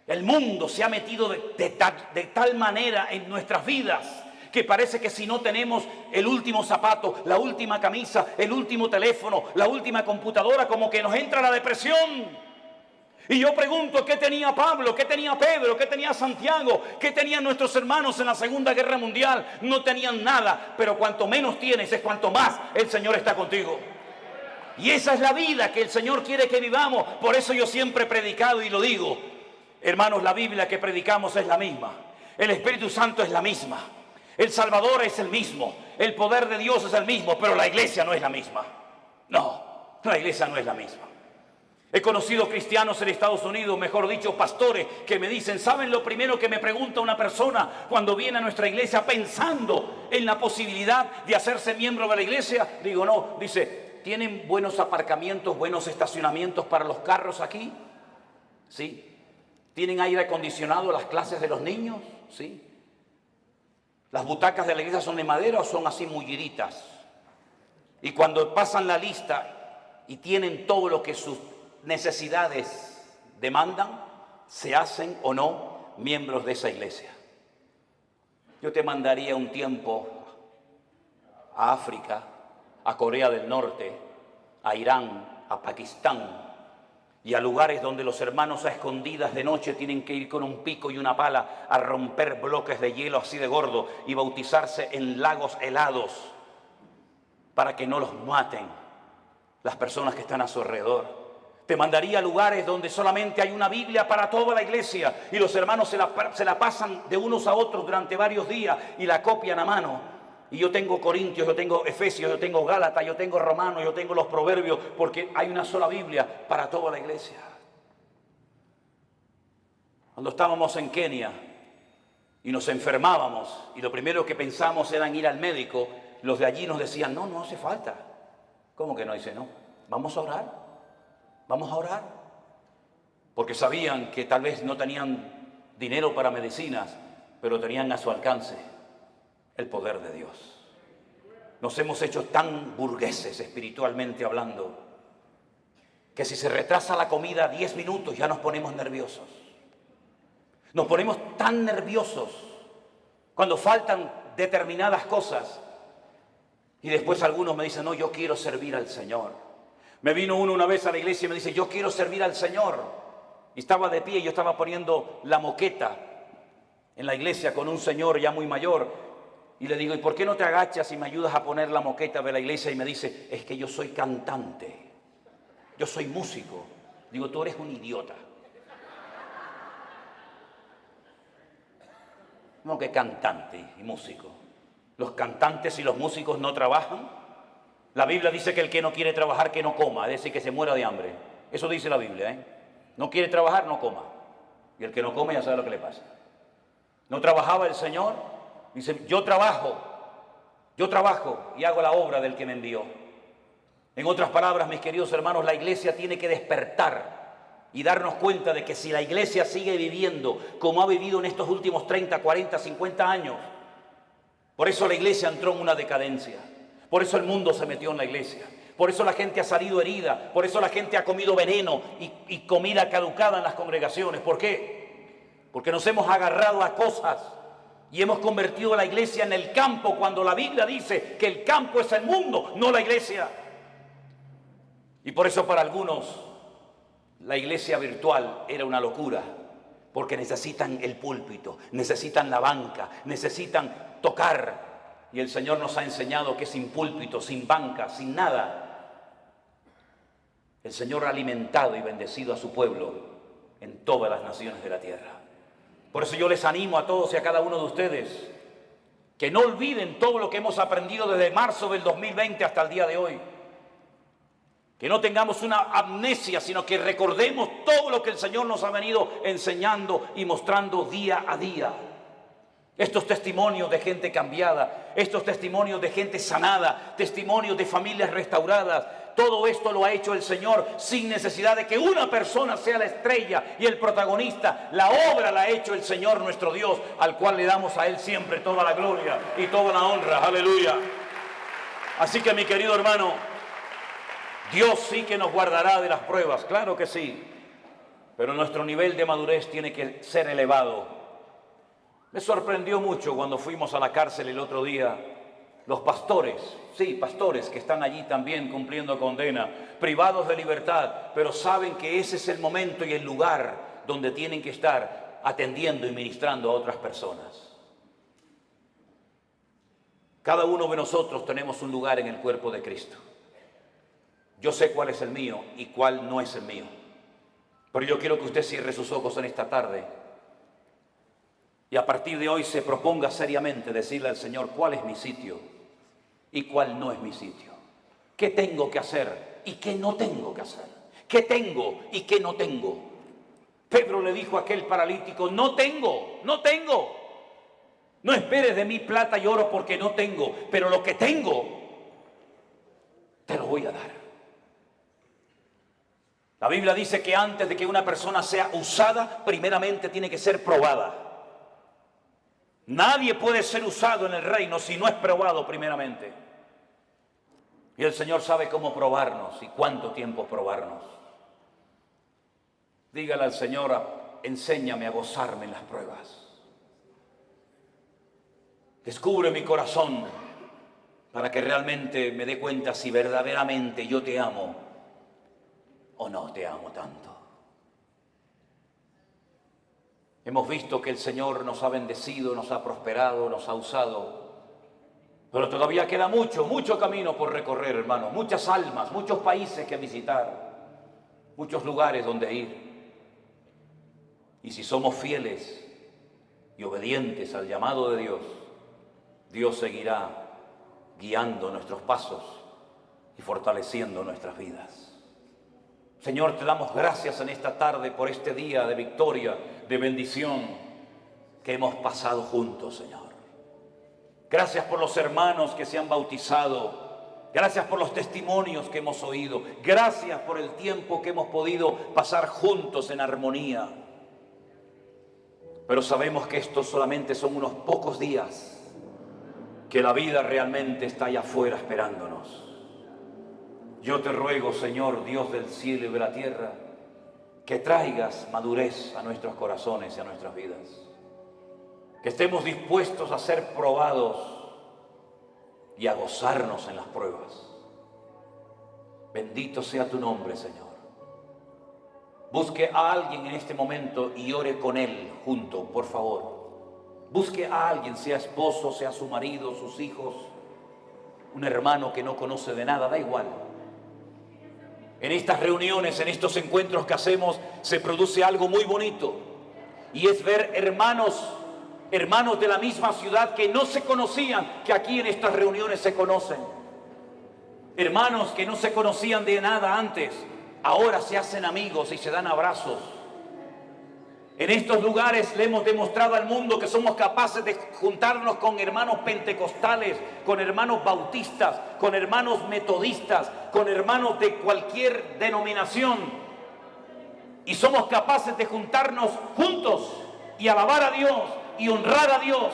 el mundo se ha metido de tal manera en nuestras vidas que parece que si no tenemos el último zapato, la última camisa, el último teléfono, la última computadora, como que nos entra la depresión. Y yo pregunto, ¿qué tenía Pablo? ¿Qué tenía Pedro? ¿Qué tenía Santiago? ¿Qué tenían nuestros hermanos en la Segunda Guerra Mundial? No tenían nada, pero cuanto menos tienes es cuanto más el Señor está contigo. Y esa es la vida que el Señor quiere que vivamos. Por eso yo siempre he predicado y lo digo. Hermanos, la Biblia que predicamos es la misma. El Espíritu Santo es la misma. El Salvador es el mismo. El poder de Dios es el mismo, pero la iglesia no es la misma. No, la iglesia no es la misma. He conocido cristianos en Estados Unidos, mejor dicho, pastores, que me dicen, ¿saben lo primero que me pregunta una persona cuando viene a nuestra iglesia pensando en la posibilidad de hacerse miembro de la iglesia? Digo, no, dice, ¿tienen buenos aparcamientos, buenos estacionamientos para los carros aquí? ¿sí? ¿Tienen aire acondicionado las clases de los niños? ¿Sí? ¿Las butacas de la iglesia son de madera o son así mulliditas? Y cuando pasan la lista y tienen todo lo que sus necesidades demandan, ¿se hacen o no miembros de esa iglesia? Yo te mandaría un tiempo a África, a Corea del Norte, a Irán, a Pakistán, y a lugares donde los hermanos a escondidas de noche tienen que ir con un pico y una pala a romper bloques de hielo así de gordo y bautizarse en lagos helados para que no los maten las personas que están a su alrededor. Te mandaría a lugares donde solamente hay una Biblia para toda la iglesia y los hermanos se la pasan de unos a otros durante varios días y la copian a mano. Y yo tengo Corintios, yo tengo Efesios, yo tengo Gálatas, yo tengo Romanos, yo tengo los Proverbios, porque hay una sola Biblia para toda la iglesia. Cuando estábamos en Kenia y nos enfermábamos y lo primero que pensamos era en ir al médico, los de allí nos decían, no, no hace falta. ¿Cómo que no? Dice, no, vamos a orar, vamos a orar. Porque sabían que tal vez no tenían dinero para medicinas, pero tenían a su alcance el poder de Dios. Nos hemos hecho tan burgueses espiritualmente hablando que si se retrasa la comida 10 minutos ya nos ponemos nerviosos. Nos ponemos tan nerviosos cuando faltan determinadas cosas y después algunos me dicen, no, yo quiero servir al Señor. Me vino uno una vez a la iglesia y me dice, yo quiero servir al Señor. Y estaba de pie y yo estaba poniendo la moqueta en la iglesia con un señor ya muy mayor. Y le digo, ¿y por qué no te agachas y me ayudas a poner la moqueta de la iglesia? Y me dice, es que yo soy cantante, yo soy músico. Digo, tú eres un idiota. No, que cantante y músico. Los cantantes y los músicos no trabajan. La Biblia dice que el que no quiere trabajar, que no coma, es decir, que se muera de hambre. Eso dice la Biblia, ¿eh? No quiere trabajar, no coma. Y el que no come ya sabe lo que le pasa. ¿No trabajaba el Señor? Dice, yo trabajo y hago la obra del que me envió. En otras palabras, mis queridos hermanos, la iglesia tiene que despertar y darnos cuenta de que si la iglesia sigue viviendo como ha vivido en estos últimos 30, 40, 50 años, por eso la iglesia entró en una decadencia, por eso el mundo se metió en la iglesia, por eso la gente ha salido herida, por eso la gente ha comido veneno y comida caducada en las congregaciones. ¿Por qué? Porque nos hemos agarrado a cosas y hemos convertido la iglesia en el campo, cuando la Biblia dice que el campo es el mundo, no la iglesia. Y por eso para algunos la iglesia virtual era una locura, porque necesitan el púlpito, necesitan la banca, necesitan tocar. Y el Señor nos ha enseñado que sin púlpito, sin banca, sin nada, el Señor ha alimentado y bendecido a su pueblo en todas las naciones de la tierra. Por eso yo les animo a todos y a cada uno de ustedes que no olviden todo lo que hemos aprendido desde marzo del 2020 hasta el día de hoy. Que no tengamos una amnesia, sino que recordemos todo lo que el Señor nos ha venido enseñando y mostrando día a día. Estos testimonios de gente cambiada, estos testimonios de gente sanada, testimonios de familias restauradas, todo esto lo ha hecho el Señor sin necesidad de que una persona sea la estrella y el protagonista. La obra la ha hecho el Señor nuestro Dios, al cual le damos a Él siempre toda la gloria y toda la honra. Aleluya. Así que, mi querido hermano, Dios sí que nos guardará de las pruebas, claro que sí, pero nuestro nivel de madurez tiene que ser elevado. Me sorprendió mucho cuando fuimos a la cárcel el otro día, los pastores, sí, pastores que están allí también cumpliendo condena, privados de libertad, pero saben que ese es el momento y el lugar donde tienen que estar atendiendo y ministrando a otras personas. Cada uno de nosotros tenemos un lugar en el cuerpo de Cristo. Yo sé cuál es el mío y cuál no es el mío. Pero yo quiero que usted cierre sus ojos en esta tarde y a partir de hoy se proponga seriamente decirle al Señor cuál es mi sitio y cuál no es mi sitio. ¿Qué tengo que hacer y qué no tengo que hacer? ¿Qué tengo y qué no tengo? Pedro le dijo a aquel paralítico, no tengo. No esperes de mí plata y oro porque no tengo, pero lo que tengo te lo voy a dar. La Biblia dice que antes de que una persona sea usada, primeramente tiene que ser probada. Nadie puede ser usado en el reino si no es probado primeramente. Y el Señor sabe cómo probarnos y cuánto tiempo probarnos. Dígale al Señor, enséñame a gozarme en las pruebas. Descubre mi corazón para que realmente me dé cuenta si verdaderamente yo te amo o no te amo tanto. Hemos visto que el Señor nos ha bendecido, nos ha prosperado, nos ha usado, pero todavía queda mucho camino por recorrer, hermanos, muchas almas, muchos países que visitar, muchos lugares donde ir. Y si somos fieles y obedientes al llamado de Dios, Dios seguirá guiando nuestros pasos y fortaleciendo nuestras vidas. Señor, te damos gracias en esta tarde por este día de victoria, de bendición que hemos pasado juntos, Señor. Gracias por los hermanos que se han bautizado. Gracias por los testimonios que hemos oído. Gracias por el tiempo que hemos podido pasar juntos en armonía. Pero sabemos que estos solamente son unos pocos días, que la vida realmente está allá afuera esperándonos. Yo te ruego, Señor, Dios del cielo y de la tierra, que traigas madurez a nuestros corazones y a nuestras vidas. Que estemos dispuestos a ser probados y a gozarnos en las pruebas. Bendito sea tu nombre, Señor. Busque a alguien en este momento y ore con él junto, por favor. Busque a alguien, sea esposo, sea su marido, sus hijos, un hermano que no conoce de nada, da igual. En estas reuniones, en estos encuentros que hacemos, se produce algo muy bonito. Y es ver hermanos de la misma ciudad que no se conocían, que aquí en estas reuniones se conocen. Hermanos que no se conocían de nada antes, ahora se hacen amigos y se dan abrazos. En estos lugares le hemos demostrado al mundo que somos capaces de juntarnos con hermanos pentecostales, con hermanos bautistas, con hermanos metodistas, con hermanos de cualquier denominación. Y somos capaces de juntarnos juntos y alabar a Dios y honrar a Dios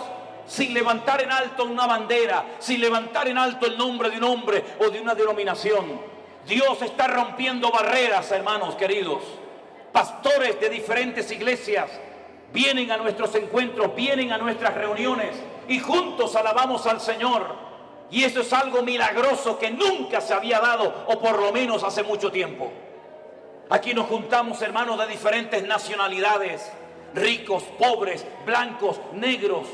sin levantar en alto una bandera, sin levantar en alto el nombre de un hombre o de una denominación. Dios está rompiendo barreras, hermanos queridos. Pastores de diferentes iglesias vienen a nuestros encuentros, vienen a nuestras reuniones y juntos alabamos al Señor. Y eso es algo milagroso que nunca se había dado, o por lo menos hace mucho tiempo. Aquí nos juntamos hermanos de diferentes nacionalidades, ricos, pobres, blancos, negros,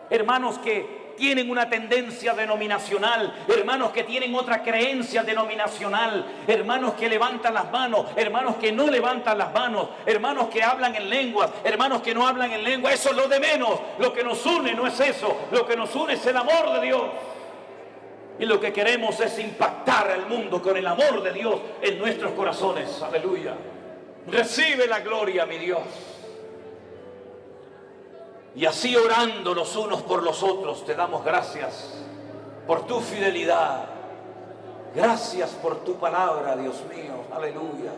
hermanos que tienen una tendencia denominacional, hermanos que tienen otra creencia denominacional, hermanos que levantan las manos, hermanos que no levantan las manos, hermanos que hablan en lenguas, hermanos que no hablan en lengua. Eso es lo de menos. Lo que nos une no es eso, lo que nos une es el amor de Dios. Y lo que queremos es impactar al mundo con el amor de Dios en nuestros corazones. Aleluya. Recibe la gloria, mi Dios. Y así orando los unos por los otros, te damos gracias por tu fidelidad. Gracias por tu palabra, Dios mío. Aleluya.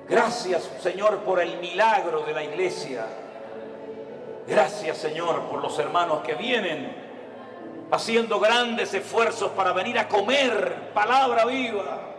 Gracias, Señor, por el milagro de la iglesia. Gracias, Señor, por los hermanos que vienen haciendo grandes esfuerzos para venir a comer palabra viva.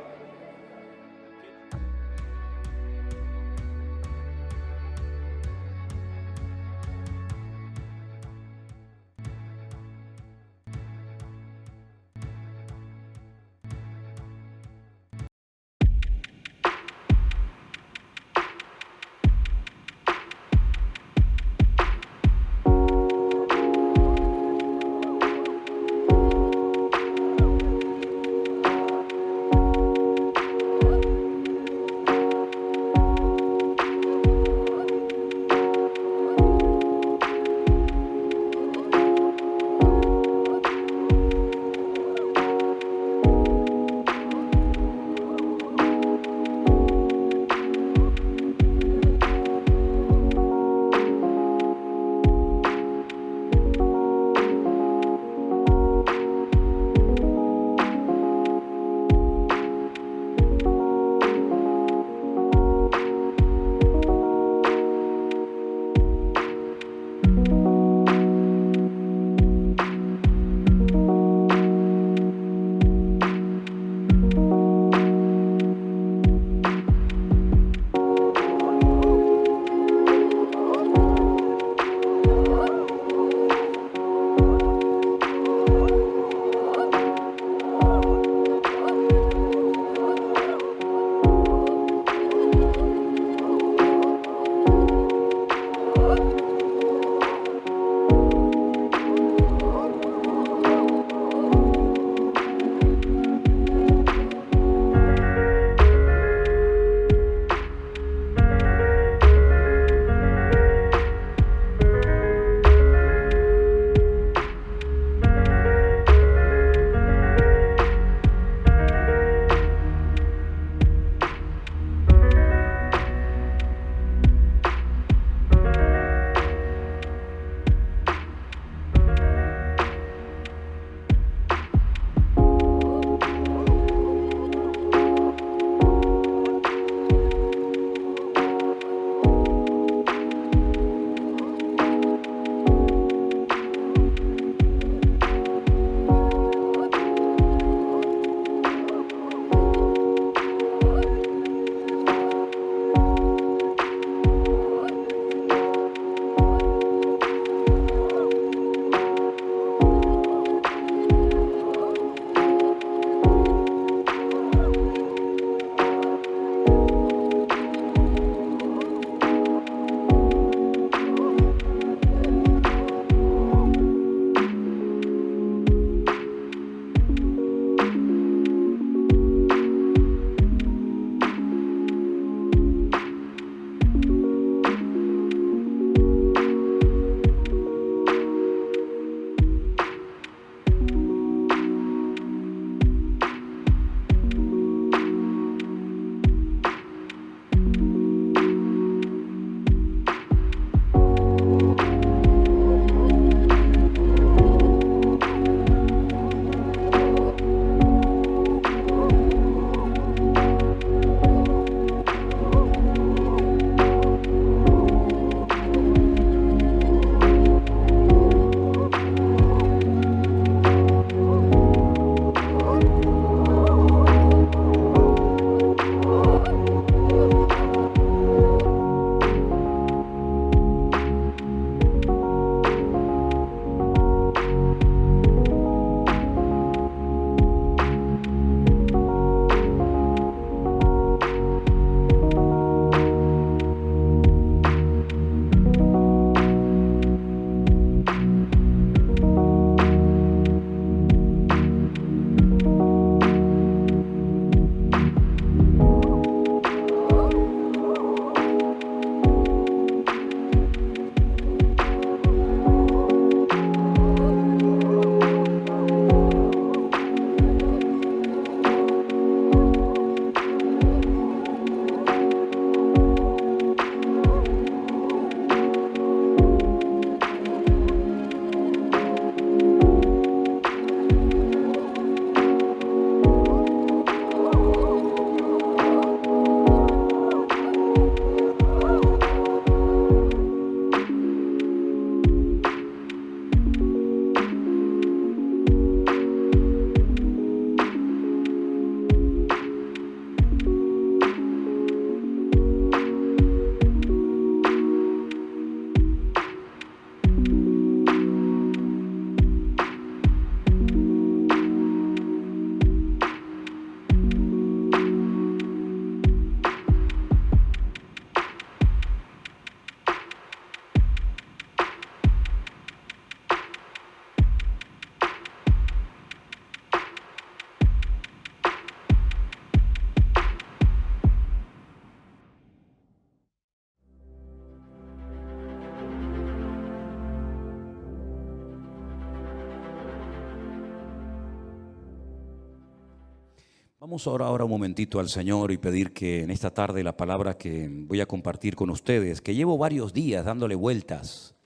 Vamos a orar ahora un momentito al Señor y pedir que en esta tarde la palabra que voy a compartir con ustedes, que llevo varios días dándole vueltas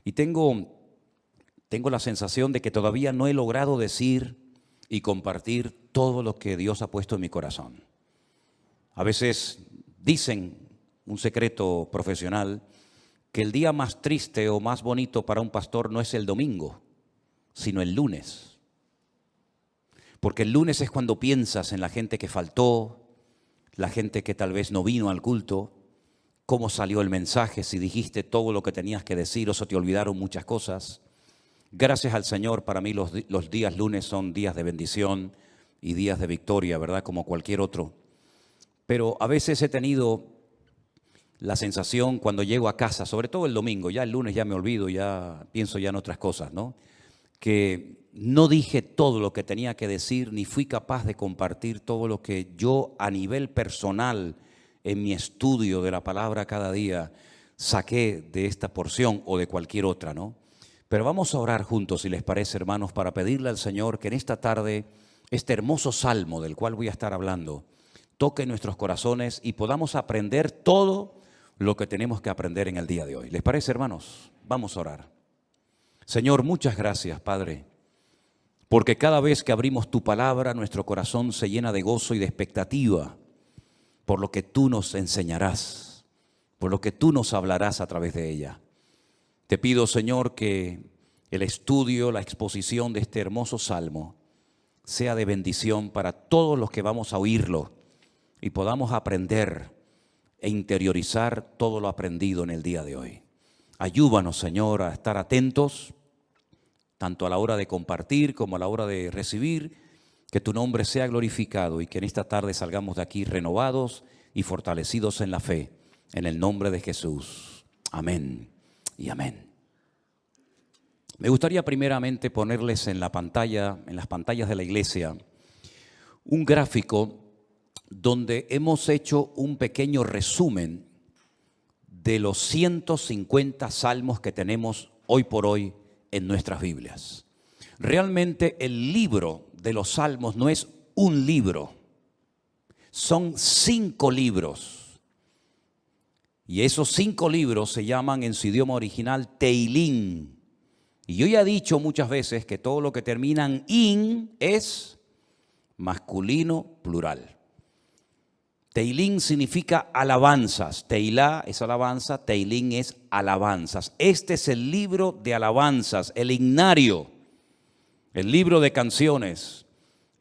y tengo la sensación de que todavía no he logrado decir y compartir todo lo que Dios ha puesto en mi corazón. A veces dicen, un secreto profesional, que el día más triste o más bonito para un pastor no es el domingo, sino el lunes. Porque el lunes es cuando piensas en la gente que faltó, la gente que tal vez no vino al culto, cómo salió el mensaje, si dijiste todo lo que tenías que decir o se te olvidaron muchas cosas. Gracias al Señor, para mí los días lunes son días de bendición y días de victoria, ¿verdad? Como cualquier otro. Pero a veces he tenido la sensación cuando llego a casa, sobre todo el domingo, ya el lunes ya me olvido, ya pienso ya en otras cosas, ¿no? Que no dije todo lo que tenía que decir, ni fui capaz de compartir todo lo que yo a nivel personal, en mi estudio de la palabra cada día, saqué de esta porción o de cualquier otra, ¿no? Pero vamos a orar juntos, si les parece, hermanos, para pedirle al Señor que en esta tarde este hermoso salmo del cual voy a estar hablando toque nuestros corazones y podamos aprender todo lo que tenemos que aprender en el día de hoy. ¿Les parece, hermanos? Vamos a orar. Señor, muchas gracias, Padre, porque cada vez que abrimos tu palabra, nuestro corazón se llena de gozo y de expectativa por lo que tú nos enseñarás, por lo que tú nos hablarás a través de ella. Te pido, Señor, que el estudio, la exposición de este hermoso salmo sea de bendición para todos los que vamos a oírlo y podamos aprender e interiorizar todo lo aprendido en el día de hoy. Ayúdanos, Señor, a estar atentos, tanto a la hora de compartir como a la hora de recibir, que tu nombre sea glorificado y que en esta tarde salgamos de aquí renovados y fortalecidos en la fe, en el nombre de Jesús. Amén y amén. Me gustaría primeramente ponerles en la pantalla, en las pantallas de la iglesia, un gráfico donde hemos hecho un pequeño resumen de los 150 salmos que tenemos hoy por hoy en nuestras Biblias. Realmente el libro de los salmos no es un libro, son 5 libros. Y esos 5 libros se llaman en su idioma original Teilín. Y yo ya he dicho muchas veces que todo lo que termina en in es masculino plural. Teilín significa alabanzas. Teilá es alabanza, Teilín es alabanzas. Este es el libro de alabanzas, el himnario, el libro de canciones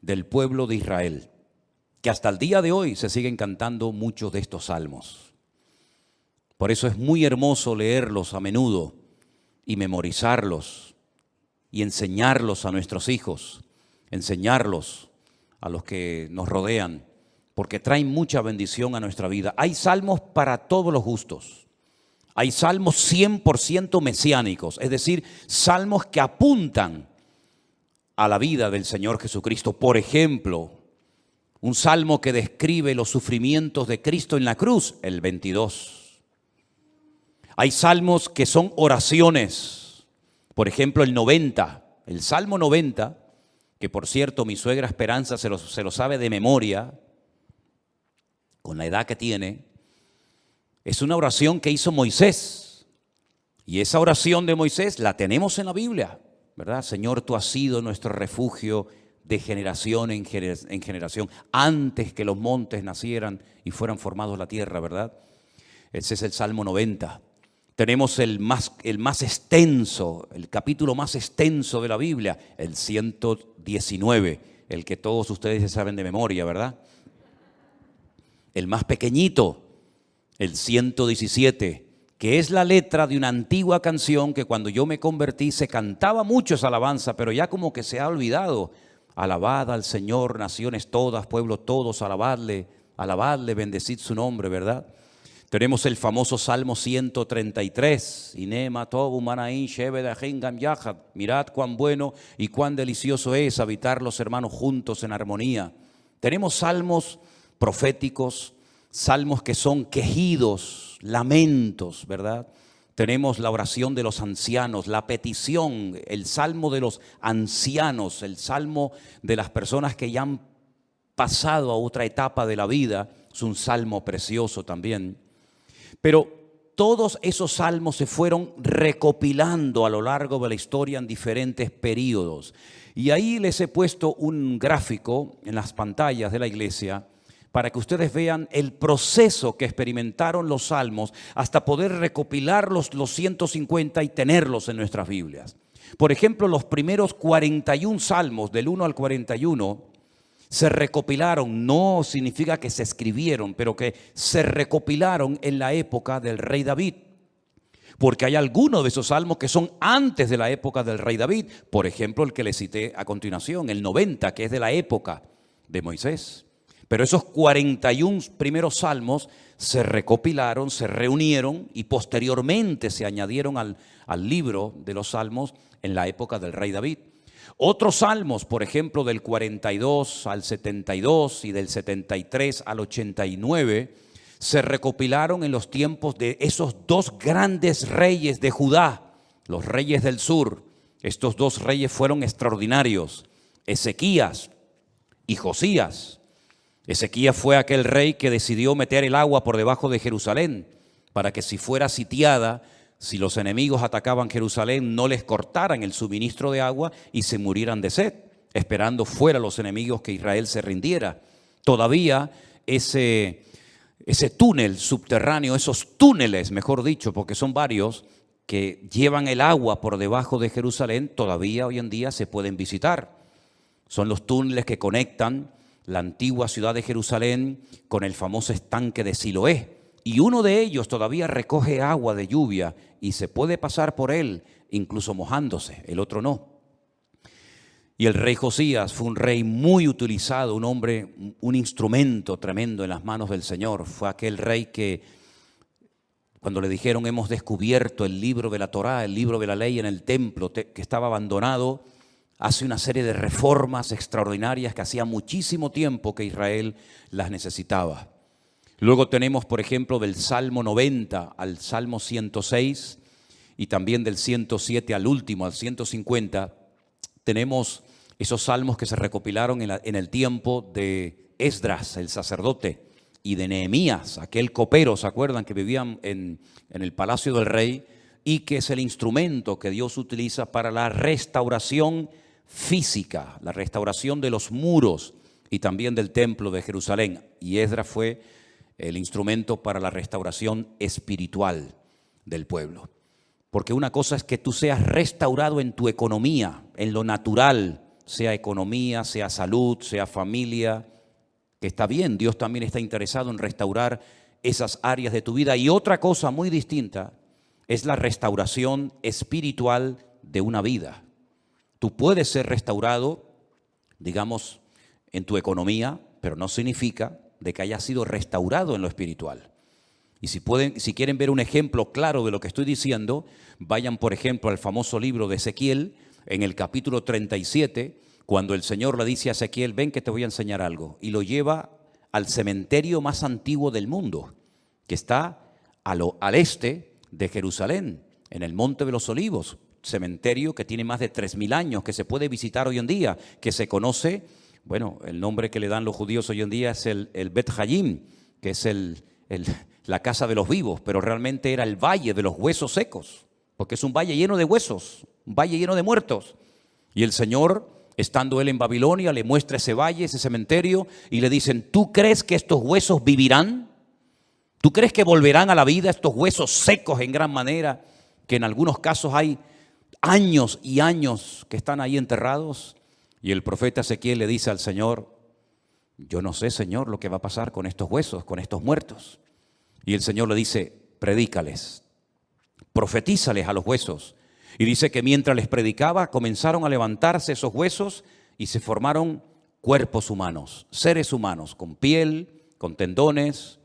del pueblo de Israel, que hasta el día de hoy se siguen cantando muchos de estos salmos. Por eso es muy hermoso leerlos a menudo y memorizarlos y enseñarlos a nuestros hijos, enseñarlos a los que nos rodean, porque traen mucha bendición a nuestra vida. Hay salmos para todos los gustos. Hay salmos 100% mesiánicos, es decir, salmos que apuntan a la vida del Señor Jesucristo. Por ejemplo, un salmo que describe los sufrimientos de Cristo en la cruz, el 22. Hay salmos que son oraciones, por ejemplo el 90, el Salmo 90, que por cierto mi suegra Esperanza se lo sabe de memoria, con la edad que tiene, es una oración que hizo Moisés. Y esa oración de Moisés la tenemos en la Biblia, ¿verdad? Señor, tú has sido nuestro refugio de generación en generación, antes que los montes nacieran y fueran formados la tierra, ¿verdad? Ese es el Salmo 90. Tenemos el más extenso, el capítulo más extenso de la Biblia, el 119, el que todos ustedes ya saben de memoria, ¿verdad? El más pequeñito, el 117, que es la letra de una antigua canción que cuando yo me convertí se cantaba mucho esa alabanza, pero ya como que se ha olvidado. Alabad al Señor, naciones todas, pueblos todos, alabadle, bendecid su nombre, ¿verdad? Tenemos el famoso Salmo 133, mirad cuán bueno y cuán delicioso es habitar los hermanos juntos en armonía. Tenemos salmos proféticos, salmos que son quejidos, lamentos, ¿verdad? Tenemos la oración de los ancianos, la petición, el salmo de los ancianos, el salmo de las personas que ya han pasado a otra etapa de la vida. Es un salmo precioso también. Pero todos esos salmos se fueron recopilando a lo largo de la historia en diferentes periodos. Y ahí les he puesto un gráfico en las pantallas de la iglesia para que ustedes vean el proceso que experimentaron los salmos hasta poder recopilar los 150 y tenerlos en nuestras Biblias. Por ejemplo, los primeros 41 salmos, del 1 al 41, se recopilaron. No significa que se escribieron, pero que se recopilaron en la época del rey David. Porque hay algunos de esos salmos que son antes de la época del rey David. Por ejemplo, el que le cité a continuación, el 90, que es de la época de Moisés. Pero esos 41 primeros salmos se recopilaron, se reunieron y posteriormente se añadieron al libro de los salmos en la época del rey David. Otros salmos, por ejemplo, del 42 al 72 y del 73 al 89, se recopilaron en los tiempos de esos dos grandes reyes de Judá, los reyes del sur. Estos dos reyes fueron extraordinarios, Ezequías y Josías. Ezequías fue aquel rey que decidió meter el agua por debajo de Jerusalén para que si fuera sitiada, si los enemigos atacaban Jerusalén, no les cortaran el suministro de agua y se murieran de sed, esperando fuera los enemigos que Israel se rindiera. Todavía ese túnel subterráneo, esos túneles, mejor dicho, porque son varios, que llevan el agua por debajo de Jerusalén, todavía hoy en día se pueden visitar. Son los túneles que conectan la antigua ciudad de Jerusalén con el famoso estanque de Siloé. Y uno de ellos todavía recoge agua de lluvia y se puede pasar por él, incluso mojándose, el otro no. Y el rey Josías fue un rey muy utilizado, un hombre, un instrumento tremendo en las manos del Señor. Fue aquel rey que, cuando le dijeron hemos descubierto el libro de la Torá, el libro de la ley en el templo que estaba abandonado, hace una serie de reformas extraordinarias que hacía muchísimo tiempo que Israel las necesitaba. Luego tenemos, por ejemplo, del Salmo 90 al Salmo 106 y también del 107 al último, al 150, tenemos esos salmos que se recopilaron en el tiempo de Esdras, el sacerdote, y de Nehemías, aquel copero, ¿se acuerdan? Que vivían en el palacio del rey y que es el instrumento que Dios utiliza para la restauración física, la restauración de los muros y también del templo de Jerusalén. Y Esdras fue el instrumento para la restauración espiritual del pueblo. Porque una cosa es que tú seas restaurado en tu economía, en lo natural, sea economía, sea salud, sea familia, que está bien, Dios también está interesado en restaurar esas áreas de tu vida. Y otra cosa muy distinta es la restauración espiritual de una vida. Tú puedes ser restaurado, digamos, en tu economía, pero no significa de que haya sido restaurado en lo espiritual. Y si quieren ver un ejemplo claro de lo que estoy diciendo, vayan por ejemplo al famoso libro de Ezequiel, en el capítulo 37, cuando el Señor le dice a Ezequiel, ven que te voy a enseñar algo, y lo lleva al cementerio más antiguo del mundo, que está al este de Jerusalén, en el Monte de los Olivos, cementerio que tiene más de 3.000 años, que se puede visitar hoy en día, que se conoce, bueno, el nombre que le dan los judíos hoy en día es el Bet Hayim, que es la casa de los vivos, pero realmente era el valle de los huesos secos, porque es un valle lleno de huesos, un valle lleno de muertos. Y el Señor, estando él en Babilonia, le muestra ese valle, ese cementerio, y le dicen, ¿tú crees que estos huesos vivirán? ¿Tú crees que volverán a la vida estos huesos secos en gran manera, que en algunos casos hay años y años que están ahí enterrados? Y el profeta Ezequiel le dice al Señor, yo no sé, Señor, lo que va a pasar con estos huesos, con estos muertos. Y el Señor le dice, predícales, profetízales a los huesos. Y dice que mientras les predicaba, comenzaron a levantarse esos huesos y se formaron cuerpos humanos, seres humanos, con piel, con tendones,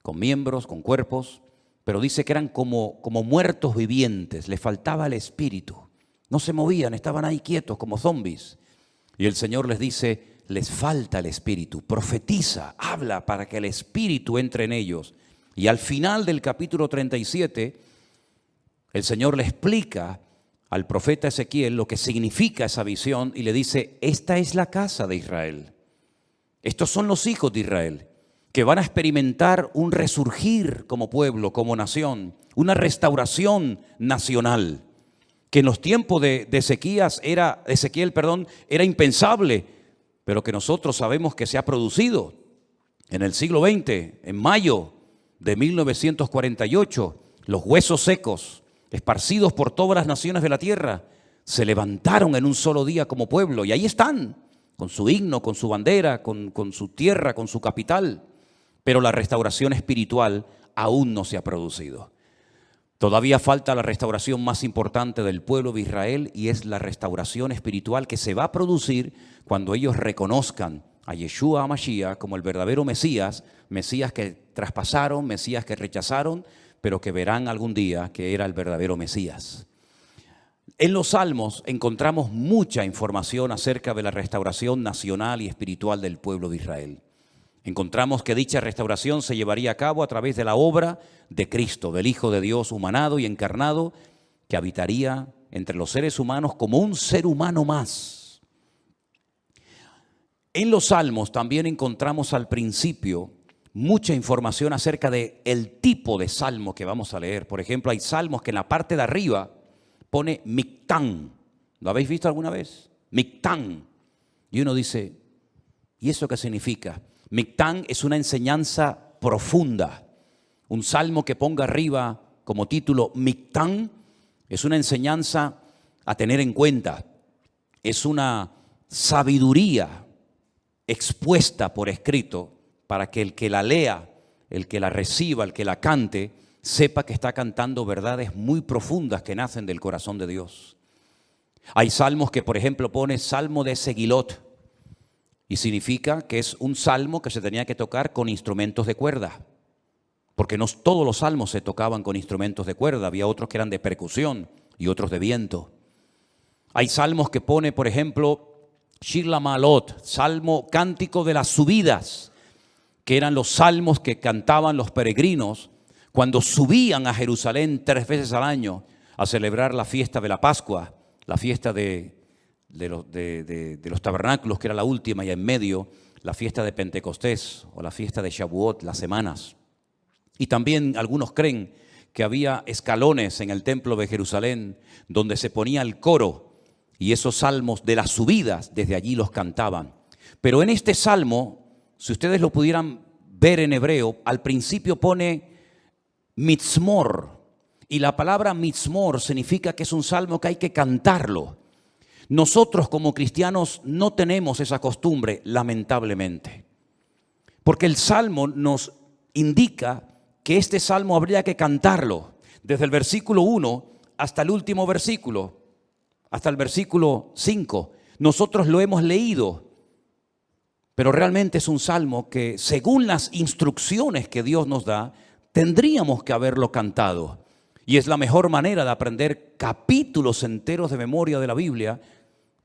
con miembros, con cuerpos. Pero dice que eran como muertos vivientes, les faltaba el espíritu. No se movían, estaban ahí quietos como zombies. Y el Señor les dice, les falta el espíritu, profetiza, habla para que el espíritu entre en ellos. Y al final del capítulo 37, el Señor le explica al profeta Ezequiel lo que significa esa visión y le dice, esta es la casa de Israel. Estos son los hijos de Israel, que van a experimentar un resurgir como pueblo, como nación, una restauración nacional, que en los tiempos de Ezequiel era impensable, pero que nosotros sabemos que se ha producido en el siglo XX, en mayo de 1948, los huesos secos, esparcidos por todas las naciones de la tierra, se levantaron en un solo día como pueblo, y ahí están, con su himno, con su bandera, con su tierra, con su capital. Pero la restauración espiritual aún no se ha producido. Todavía falta la restauración más importante del pueblo de Israel, y es la restauración espiritual que se va a producir cuando ellos reconozcan a Yeshua HaMashiach como el verdadero Mesías, Mesías que traspasaron, Mesías que rechazaron, pero que verán algún día que era el verdadero Mesías. En los Salmos encontramos mucha información acerca de la restauración nacional y espiritual del pueblo de Israel. Encontramos que dicha restauración se llevaría a cabo a través de la obra de Cristo, del Hijo de Dios humanado y encarnado, que habitaría entre los seres humanos como un ser humano más. En los Salmos también encontramos al principio mucha información acerca del tipo de salmo que vamos a leer. Por ejemplo, hay salmos que en la parte de arriba pone Mictán. ¿Lo habéis visto alguna vez? Mictán. Y uno dice, ¿y eso qué significa? Mictán es una enseñanza profunda. Un salmo que ponga arriba como título Mictán es una enseñanza a tener en cuenta. Es una sabiduría expuesta por escrito para que el que la lea, el que la reciba, el que la cante, sepa que está cantando verdades muy profundas que nacen del corazón de Dios. Hay salmos que, por ejemplo, pone Salmo de Segilot, y significa que es un salmo que se tenía que tocar con instrumentos de cuerda, porque no todos los salmos se tocaban con instrumentos de cuerda, había otros que eran de percusión y otros de viento. Hay salmos que pone, por ejemplo, Shir LaMa'alot, salmo cántico de las subidas, que eran los salmos que cantaban los peregrinos cuando subían a Jerusalén 3 veces al año a celebrar la fiesta de la Pascua, la fiesta de los tabernáculos, que era la última, y en medio la fiesta de Pentecostés o la fiesta de Shavuot, las semanas. Y también algunos creen que había escalones en el templo de Jerusalén donde se ponía el coro, y esos salmos de las subidas desde allí los cantaban. Pero en este salmo, si ustedes lo pudieran ver en hebreo, al principio pone mitzmor, y la palabra mitzmor significa que es un salmo que hay que cantarlo. Nosotros como cristianos no tenemos esa costumbre, lamentablemente, porque el salmo nos indica que este salmo habría que cantarlo desde el versículo 1 hasta el último versículo, hasta el versículo 5. Nosotros lo hemos leído, pero realmente es un salmo que, según las instrucciones que Dios nos da, tendríamos que haberlo cantado. Y es la mejor manera de aprender capítulos enteros de memoria de la Biblia,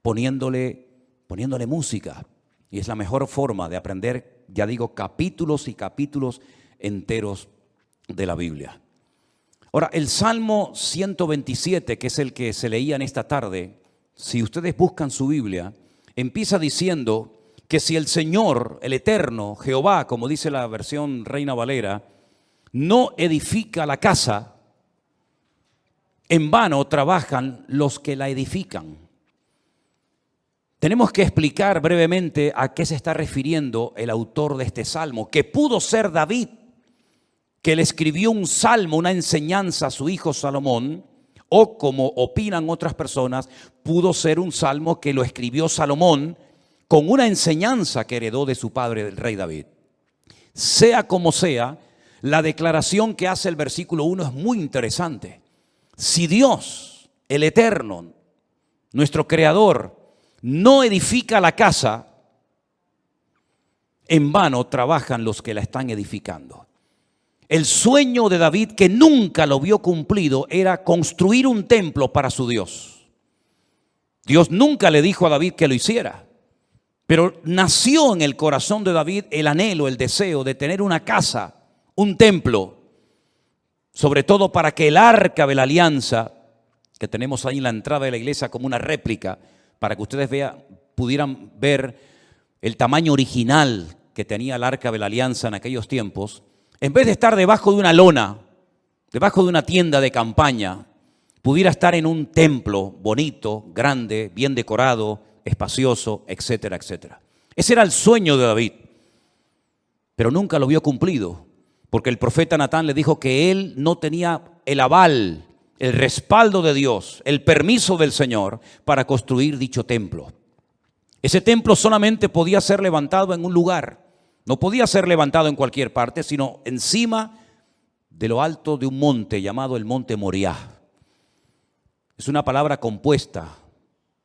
poniéndole música. Y es la mejor forma de aprender, ya digo, capítulos y capítulos enteros de la Biblia. Ahora, el Salmo 127, que es el que se leía en esta tarde, si ustedes buscan su Biblia, empieza diciendo que si el Señor, el Eterno, Jehová, como dice la versión Reina Valera, no edifica la casa, en vano trabajan los que la edifican. Tenemos que explicar brevemente a qué se está refiriendo el autor de este salmo, que pudo ser David, que le escribió un salmo, una enseñanza a su hijo Salomón, o como opinan otras personas, pudo ser un salmo que lo escribió Salomón con una enseñanza que heredó de su padre, el rey David. Sea como sea, la declaración que hace el versículo 1 es muy interesante. Si Dios, el Eterno, nuestro Creador, no edifica la casa, en vano trabajan los que la están edificando. El sueño de David, que nunca lo vio cumplido, era construir un templo para su Dios. Dios nunca le dijo a David que lo hiciera, pero nació en el corazón de David el anhelo, el deseo de tener una casa, un templo, sobre todo para que el arca de la alianza, que tenemos ahí en la entrada de la iglesia como una réplica, para que ustedes pudieran ver el tamaño original que tenía el Arca de la Alianza en aquellos tiempos, en vez de estar debajo de una lona, debajo de una tienda de campaña, pudiera estar en un templo bonito, grande, bien decorado, espacioso, etcétera, etcétera. Ese era el sueño de David, pero nunca lo vio cumplido, porque el profeta Natán le dijo que él no tenía el aval, el respaldo de Dios, el permiso del Señor para construir dicho templo. Ese templo solamente podía ser levantado en un lugar, no podía ser levantado en cualquier parte, sino encima de lo alto de un monte llamado el Monte Moriah. Es una palabra compuesta,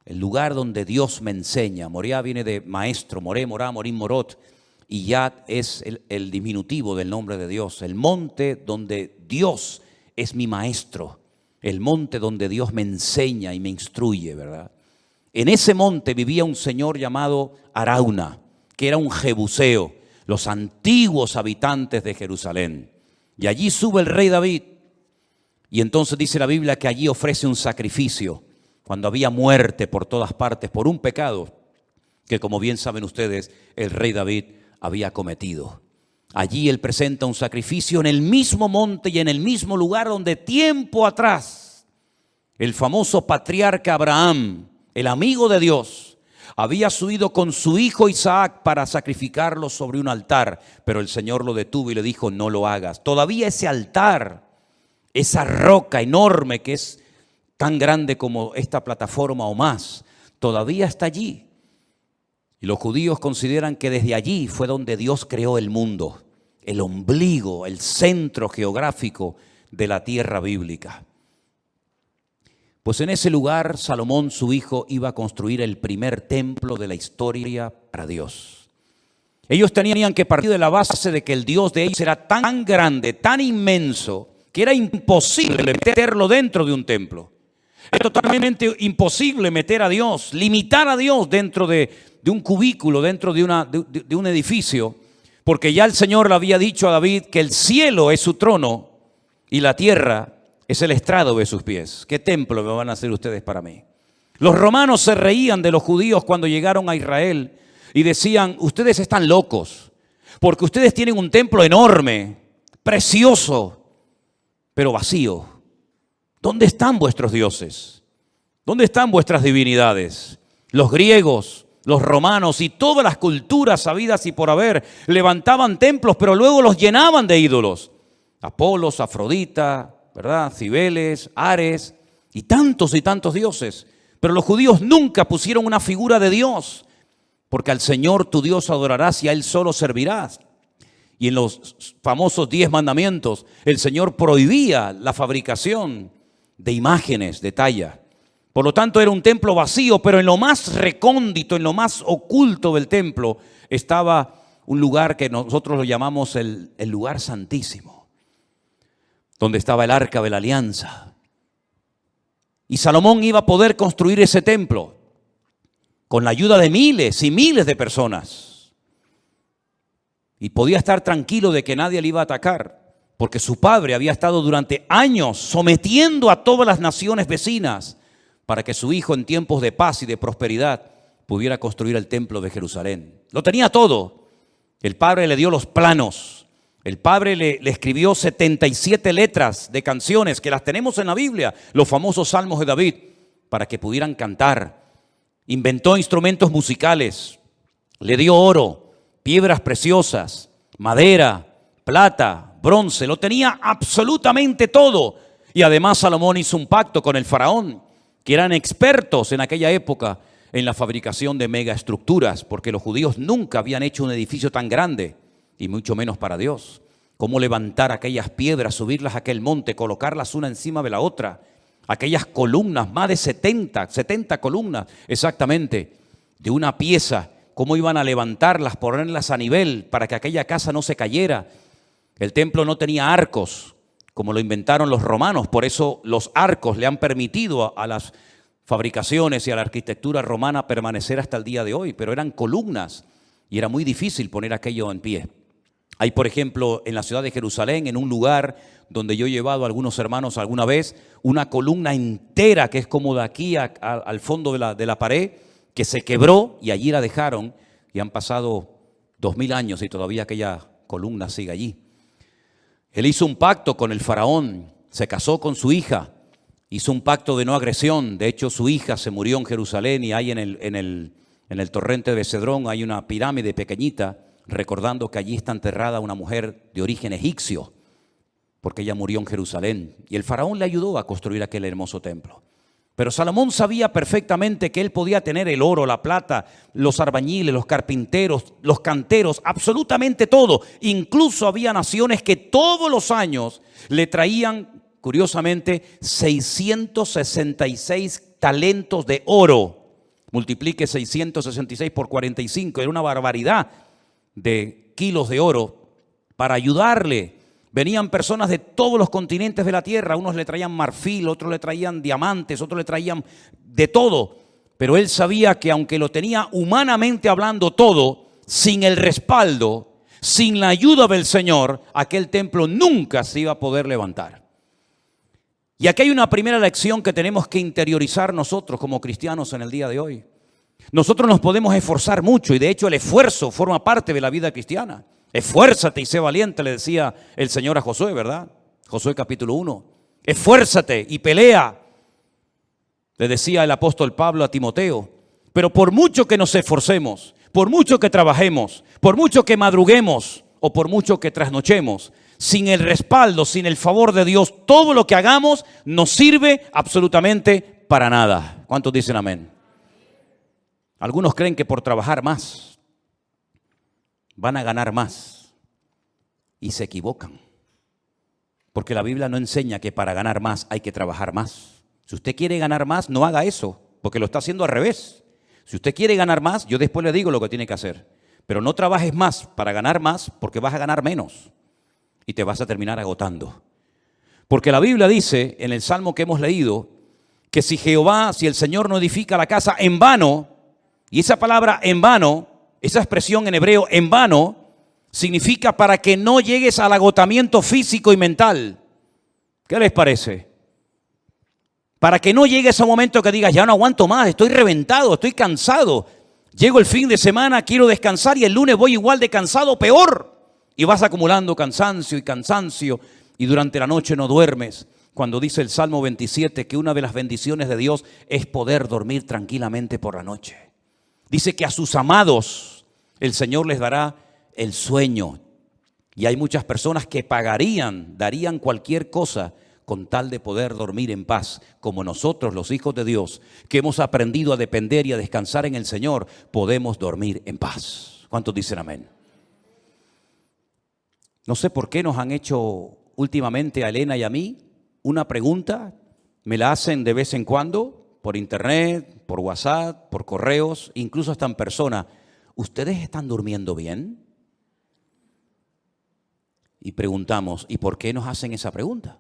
el lugar donde Dios me enseña. Moriah viene de maestro, moré, morá, morín, morot, y Yad es el diminutivo del nombre de Dios. El monte donde Dios es mi maestro, el monte donde Dios me enseña y me instruye, ¿verdad? En ese monte vivía un señor llamado Arauna, que era un jebuseo, los antiguos habitantes de Jerusalén. Y allí sube el rey David, y entonces dice la Biblia que allí ofrece un sacrificio, cuando había muerte por todas partes, por un pecado que, como bien saben ustedes, el rey David había cometido. Allí él presenta un sacrificio en el mismo monte y en el mismo lugar donde tiempo atrás el famoso patriarca Abraham, el amigo de Dios, había subido con su hijo Isaac para sacrificarlo sobre un altar, pero el Señor lo detuvo y le dijo: no lo hagas. Todavía ese altar, esa roca enorme que es tan grande como esta plataforma o más, todavía está allí. Y los judíos consideran que desde allí fue donde Dios creó el mundo, el ombligo, el centro geográfico de la tierra bíblica. Pues en ese lugar Salomón, su hijo, iba a construir el primer templo de la historia para Dios. Ellos tenían que partir de la base de que el Dios de ellos era tan grande, tan inmenso, que era imposible meterlo dentro de un templo. Es totalmente imposible meter a Dios, limitar a Dios dentro de un cubículo, dentro de un edificio, porque ya el Señor le había dicho a David que el cielo es su trono y la tierra es el estrado de sus pies. ¿Qué templo me van a hacer ustedes para mí? Los romanos se reían de los judíos cuando llegaron a Israel y decían: ustedes están locos, porque ustedes tienen un templo enorme, precioso, pero vacío. ¿Dónde están vuestros dioses? ¿Dónde están vuestras divinidades? Los griegos, los romanos y todas las culturas habidas y por haber levantaban templos, pero luego los llenaban de ídolos. Apolos, Afrodita, ¿verdad? Cibeles, Ares y tantos dioses. Pero los judíos nunca pusieron una figura de Dios, porque al Señor tu Dios adorarás y a Él solo servirás. Y en los famosos 10 mandamientos, el Señor prohibía la fabricación de imágenes de talla. Por lo tanto, era un templo vacío, pero en lo más recóndito, en lo más oculto del templo, estaba un lugar que nosotros lo llamamos el lugar santísimo, donde estaba el Arca de la Alianza. Y Salomón iba a poder construir ese templo con la ayuda de miles y miles de personas. Y podía estar tranquilo de que nadie le iba a atacar, porque su padre había estado durante años sometiendo a todas las naciones vecinas para que su hijo, en tiempos de paz y de prosperidad, pudiera construir el templo de Jerusalén. Lo tenía todo. El padre le dio los planos. El padre le escribió 77 letras de canciones que las tenemos en la Biblia, los famosos salmos de David, para que pudieran cantar. Inventó instrumentos musicales, le dio oro, piedras preciosas, madera, plata, bronce, lo tenía absolutamente todo. Y además Salomón hizo un pacto con el faraón, que eran expertos en aquella época en la fabricación de megaestructuras, porque los judíos nunca habían hecho un edificio tan grande, y mucho menos para Dios. Cómo levantar aquellas piedras, subirlas a aquel monte, colocarlas una encima de la otra, aquellas columnas, más de 70 columnas exactamente, de una pieza, cómo iban a levantarlas, ponerlas a nivel para que aquella casa no se cayera. El templo no tenía arcos, como lo inventaron los romanos, por eso los arcos le han permitido a las fabricaciones y a la arquitectura romana permanecer hasta el día de hoy, pero eran columnas y era muy difícil poner aquello en pie. Hay, por ejemplo, en la ciudad de Jerusalén, en un lugar donde yo he llevado a algunos hermanos alguna vez, una columna entera que es como de aquí al fondo de la pared, que se quebró y allí la dejaron y han pasado 2000 años y todavía aquella columna sigue allí. Él hizo un pacto con el faraón, se casó con su hija, hizo un pacto de no agresión. De hecho, su hija se murió en Jerusalén y ahí en el torrente de Cedrón hay una pirámide pequeñita, recordando que allí está enterrada una mujer de origen egipcio, porque ella murió en Jerusalén. Y el faraón le ayudó a construir aquel hermoso templo. Pero Salomón sabía perfectamente que él podía tener el oro, la plata, los albañiles, los carpinteros, los canteros, absolutamente todo. Incluso había naciones que todos los años le traían, curiosamente, 666 talentos de oro. Multiplique 666 por 45, era una barbaridad de kilos de oro para ayudarle. Venían personas de todos los continentes de la tierra, unos le traían marfil, otros le traían diamantes, otros le traían de todo. Pero él sabía que aunque lo tenía humanamente hablando todo, sin el respaldo, sin la ayuda del Señor, aquel templo nunca se iba a poder levantar. Y aquí hay una primera lección que tenemos que interiorizar nosotros como cristianos en el día de hoy. Nosotros nos podemos esforzar mucho y de hecho el esfuerzo forma parte de la vida cristiana. Esfuérzate y sé valiente, le decía el Señor a Josué, ¿verdad? Josué capítulo 1. Esfuérzate y pelea, le decía el apóstol Pablo a Timoteo. Pero por mucho que nos esforcemos, por mucho que trabajemos, por mucho que madruguemos o por mucho que trasnochemos, sin el respaldo, sin el favor de Dios, todo lo que hagamos no sirve absolutamente para nada. ¿Cuántos dicen amén? Algunos creen que por trabajar más van a ganar más y se equivocan, porque la Biblia no enseña que para ganar más hay que trabajar más. Si usted quiere ganar más, no haga eso, porque lo está haciendo al revés. Si usted quiere ganar más, yo después le digo lo que tiene que hacer, pero no trabajes más para ganar más, porque vas a ganar menos y te vas a terminar agotando. Porque la Biblia dice en el Salmo que hemos leído que si el Señor no edifica la casa, en vano, y esa palabra en vano, esa expresión en hebreo, en vano, significa para que no llegues al agotamiento físico y mental. ¿Qué les parece? Para que no llegues a un momento que digas, ya no aguanto más, estoy reventado, estoy cansado. Llego el fin de semana, quiero descansar y el lunes voy igual de cansado, peor. Y vas acumulando cansancio y durante la noche no duermes. Cuando dice el Salmo 27 que una de las bendiciones de Dios es poder dormir tranquilamente por la noche. Dice que a sus amados el Señor les dará el sueño. Y hay muchas personas que darían cualquier cosa con tal de poder dormir en paz, como nosotros, los hijos de Dios, que hemos aprendido a depender y a descansar en el Señor, podemos dormir en paz. ¿Cuántos dicen amén? No sé por qué nos han hecho últimamente a Elena y a mí una pregunta, me la hacen de vez en cuando, por internet, por WhatsApp, por correos, incluso hasta en persona. ¿Ustedes están durmiendo bien? Y preguntamos, ¿y por qué nos hacen esa pregunta?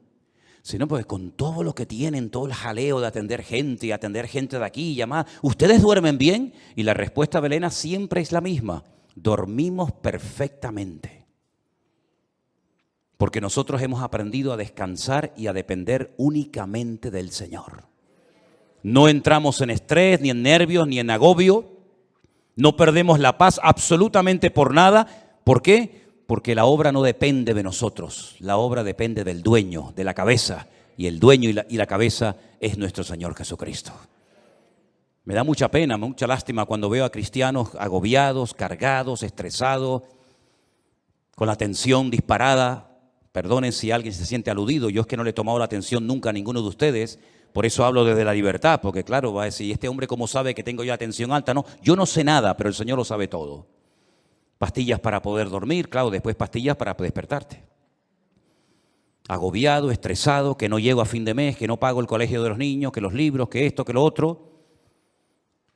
Si no, pues con todo lo que tienen, todo el jaleo de atender gente y atender gente de aquí y llamar, ¿ustedes duermen bien? Y la respuesta de Elena siempre es la misma, dormimos perfectamente. Porque nosotros hemos aprendido a descansar y a depender únicamente del Señor. No entramos en estrés, ni en nervios, ni en agobio. No perdemos la paz absolutamente por nada. ¿Por qué? Porque la obra no depende de nosotros. La obra depende del dueño, de la cabeza. Y el dueño y la cabeza es nuestro Señor Jesucristo. Me da mucha pena, mucha lástima cuando veo a cristianos agobiados, cargados, estresados, con la tensión disparada. Perdonen si alguien se siente aludido. Yo es que no le he tomado la atención nunca a ninguno de ustedes. Por eso hablo desde la libertad, porque claro, va a decir, ¿este hombre cómo sabe que tengo yo la tensión alta? No, yo no sé nada, pero el Señor lo sabe todo. Pastillas para poder dormir, claro, después pastillas para despertarte. Agobiado, estresado, que no llego a fin de mes, que no pago el colegio de los niños, que los libros, que esto, que lo otro.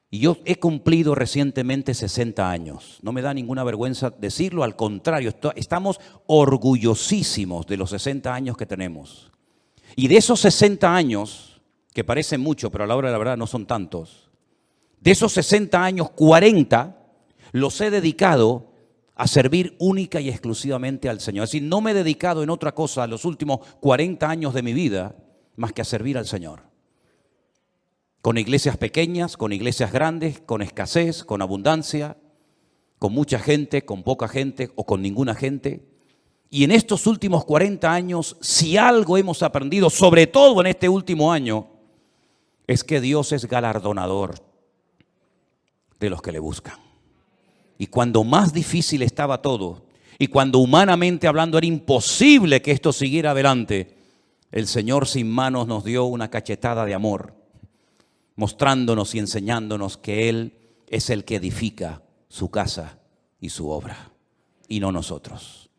Y yo he cumplido recientemente 60 años. No me da ninguna vergüenza decirlo, al contrario, estamos orgullosísimos de los 60 años que tenemos. Y de esos 60 años, que parecen mucho, pero a la hora de la verdad no son tantos, de esos 60 años, 40 los he dedicado a servir única y exclusivamente al Señor. Es decir, no me he dedicado en otra cosa los últimos 40 años de mi vida más que a servir al Señor. Con iglesias pequeñas, con iglesias grandes, con escasez, con abundancia, con mucha gente, con poca gente o con ninguna gente. Y en estos últimos 40 años, si algo hemos aprendido, sobre todo en este último año, es que Dios es galardonador de los que le buscan. Y cuando más difícil estaba todo, y cuando humanamente hablando era imposible que esto siguiera adelante, el Señor sin manos nos dio una cachetada de amor, mostrándonos y enseñándonos que Él es el que edifica su casa y su obra, y no nosotros.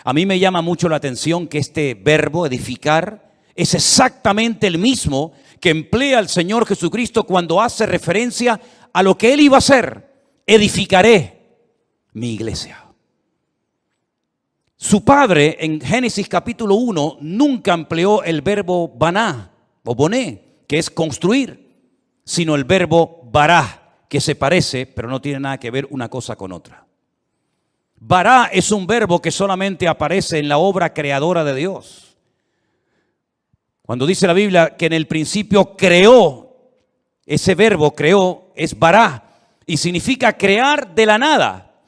A mí me llama mucho la atención que este verbo edificar es exactamente el mismo que emplea el Señor Jesucristo cuando hace referencia a lo que Él iba a hacer. Edificaré mi iglesia. Su padre en Génesis capítulo 1 nunca empleó el verbo baná o boné, que es construir, sino el verbo bará, que se parece, pero no tiene nada que ver una cosa con otra. Bará es un verbo que solamente aparece en la obra creadora de Dios. Cuando dice la Biblia que en el principio creó, ese verbo creó es bará y significa crear de la nada.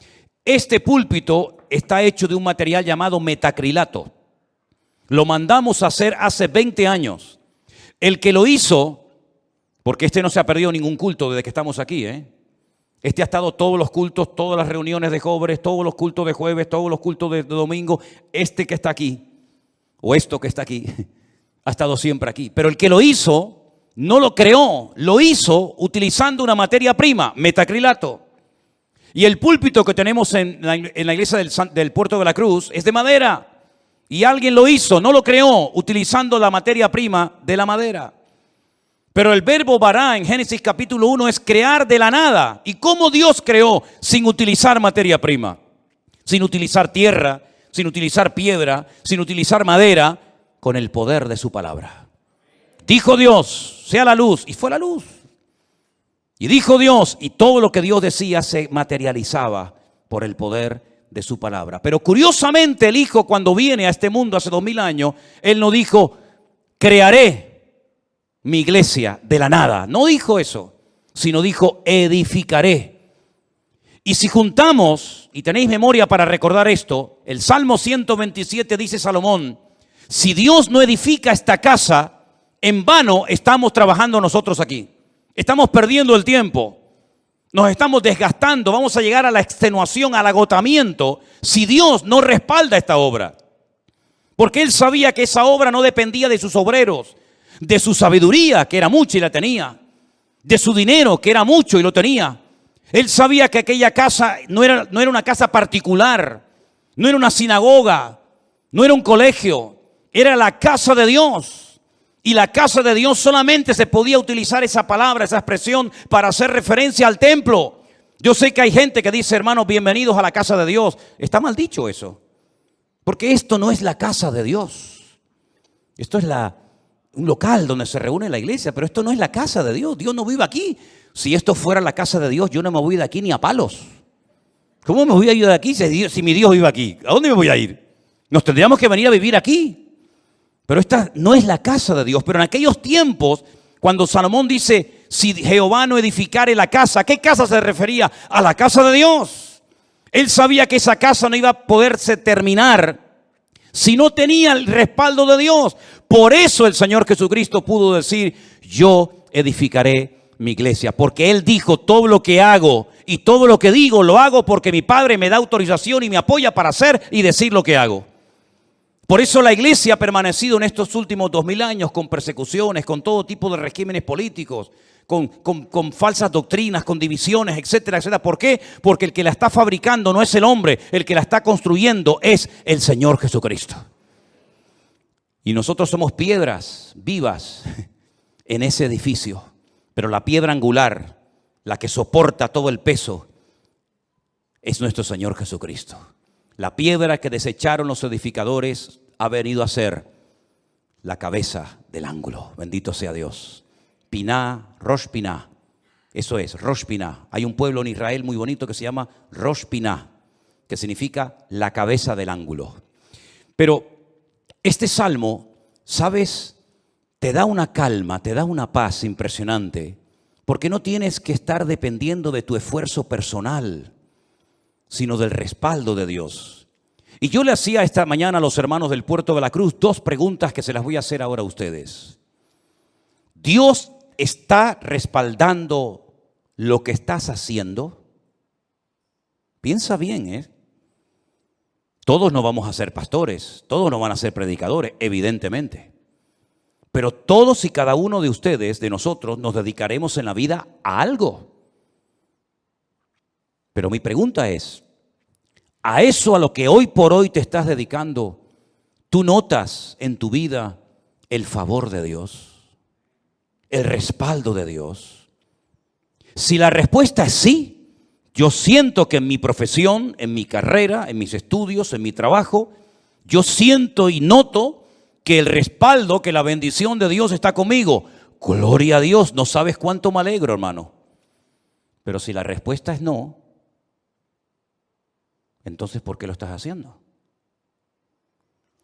Este púlpito está hecho de un material llamado metacrilato. Lo mandamos a hacer hace 20 años. El que lo hizo, porque este no se ha perdido ningún culto desde que estamos aquí, Este ha estado todos los cultos, todas las reuniones de jóvenes, todos los cultos de jueves, todos los cultos de domingo. Este que está aquí, o esto que está aquí, ha estado siempre aquí. Pero el que lo hizo, no lo creó, lo hizo utilizando una materia prima, metacrilato. Y el púlpito que tenemos en la iglesia del Puerto de la Cruz es de madera. Y alguien lo hizo, no lo creó, utilizando la materia prima de la madera. Pero el verbo bará en Génesis capítulo 1 es crear de la nada. ¿Y cómo Dios creó sin utilizar materia prima? Sin utilizar tierra, sin utilizar piedra, sin utilizar madera, con el poder de su palabra. Dijo Dios, sea la luz, y fue la luz. Y dijo Dios, y todo lo que Dios decía se materializaba por el poder de su palabra. Pero curiosamente el Hijo, cuando viene a este mundo hace 2000 años, Él no dijo, crearé mi iglesia de la nada. No dijo eso, sino dijo, edificaré. Y si juntamos, y tenéis memoria para recordar esto, el Salmo 127 dice Salomón, si Dios no edifica esta casa, en vano estamos trabajando nosotros aquí. Estamos perdiendo el tiempo, nos estamos desgastando, vamos a llegar a la extenuación, al agotamiento, si Dios no respalda esta obra. Porque Él sabía que esa obra no dependía de sus obreros, de su sabiduría, que era mucha y la tenía, de su dinero, que era mucho y lo tenía. Él sabía que aquella casa no era una casa particular, no era una sinagoga, no era un colegio, era la casa de Dios. Y la casa de Dios solamente se podía utilizar esa palabra, esa expresión para hacer referencia al templo. Yo sé que hay gente que dice, hermanos, bienvenidos a la casa de Dios. Está mal dicho eso, porque esto no es la casa de Dios. Esto es un local donde se reúne la iglesia, pero esto no es la casa de Dios. Dios no vive aquí. Si esto fuera la casa de Dios, yo no me voy de aquí ni a palos. ¿Cómo me voy a ir de aquí si mi Dios vive aquí? ¿A dónde me voy a ir? Nos tendríamos que venir a vivir aquí. Pero esta no es la casa de Dios. Pero en aquellos tiempos, cuando Salomón dice, si Jehová no edificare la casa, ¿a qué casa se refería? A la casa de Dios. Él sabía que esa casa no iba a poderse terminar si no tenía el respaldo de Dios. Por eso el Señor Jesucristo pudo decir, yo edificaré mi iglesia. Porque Él dijo, todo lo que hago y todo lo que digo, lo hago porque mi Padre me da autorización y me apoya para hacer y decir lo que hago. Por eso la iglesia ha permanecido en estos últimos 2000 años con persecuciones, con todo tipo de regímenes políticos, con falsas doctrinas, con divisiones, etcétera, etcétera. ¿Por qué? Porque el que la está fabricando no es el hombre, el que la está construyendo es el Señor Jesucristo. Y nosotros somos piedras vivas en ese edificio, pero la piedra angular, la que soporta todo el peso, es nuestro Señor Jesucristo. La piedra que desecharon los edificadores ha venido a ser la cabeza del ángulo. Bendito sea Dios. Piná, Rosh Piná. Eso es, Rosh Piná. Hay un pueblo en Israel muy bonito que se llama Rosh Piná, que significa la cabeza del ángulo. Pero este salmo, ¿sabes? Te da una calma, te da una paz impresionante, porque no tienes que estar dependiendo de tu esfuerzo personal. sino del respaldo de Dios. Y yo le hacía esta mañana a los hermanos del Puerto de la Cruz 2 preguntas que se las voy a hacer ahora a ustedes. ¿Dios está respaldando lo que estás haciendo? Piensa bien, ¿eh? Todos no vamos a ser pastores, todos no van a ser predicadores, evidentemente. Pero todos y cada uno de ustedes, de nosotros, nos dedicaremos en la vida a algo. Pero mi pregunta es, ¿a eso a lo que hoy por hoy te estás dedicando, tú notas en tu vida el favor de Dios, el respaldo de Dios? Si la respuesta es sí, yo siento que en mi profesión, en mi carrera, en mis estudios, en mi trabajo, yo siento y noto que el respaldo, que la bendición de Dios está conmigo. Gloria a Dios, no sabes cuánto me alegro, hermano. Pero si la respuesta es no, entonces ¿por qué lo estás haciendo?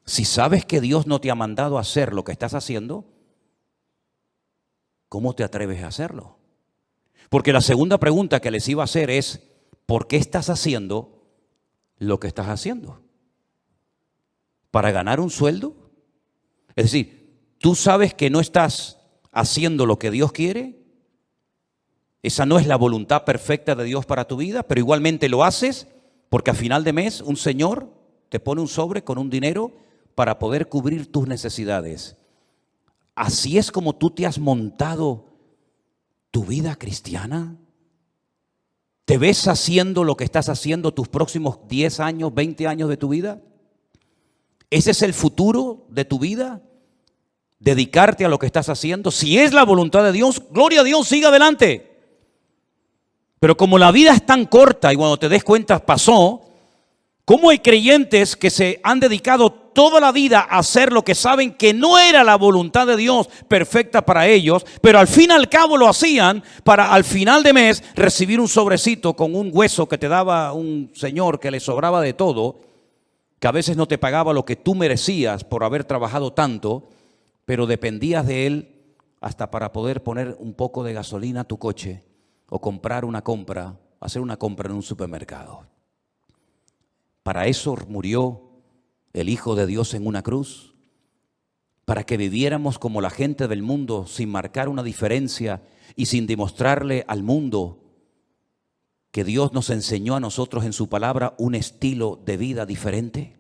Si sabes que Dios no te ha mandado a hacer lo que estás haciendo, ¿cómo te atreves a hacerlo? Porque la segunda pregunta que les iba a hacer es, ¿por qué estás haciendo lo que estás haciendo? ¿Para ganar un sueldo? Es decir, ¿tú sabes que no estás haciendo lo que Dios quiere? Esa no es la voluntad perfecta de Dios para tu vida, pero igualmente lo haces porque a final de mes un señor te pone un sobre con un dinero para poder cubrir tus necesidades. ¿Así es como tú te has montado tu vida cristiana? ¿Te ves haciendo lo que estás haciendo tus próximos 10 años, 20 años de tu vida? ¿Ese es el futuro de tu vida? ¿Dedicarte a lo que estás haciendo? Si es la voluntad de Dios, gloria a Dios, siga adelante. Pero como la vida es tan corta y cuando te des cuenta pasó, ¿cómo hay creyentes que se han dedicado toda la vida a hacer lo que saben que no era la voluntad de Dios perfecta para ellos, pero al fin y al cabo lo hacían para al final de mes recibir un sobrecito con un hueso que te daba un señor que le sobraba de todo, que a veces no te pagaba lo que tú merecías por haber trabajado tanto, pero dependías de él hasta para poder poner un poco de gasolina a tu coche o hacer una compra en un supermercado? Para eso murió el Hijo de Dios en una cruz, para que viviéramos como la gente del mundo, sin marcar una diferencia y sin demostrarle al mundo que Dios nos enseñó a nosotros en su palabra un estilo de vida diferente.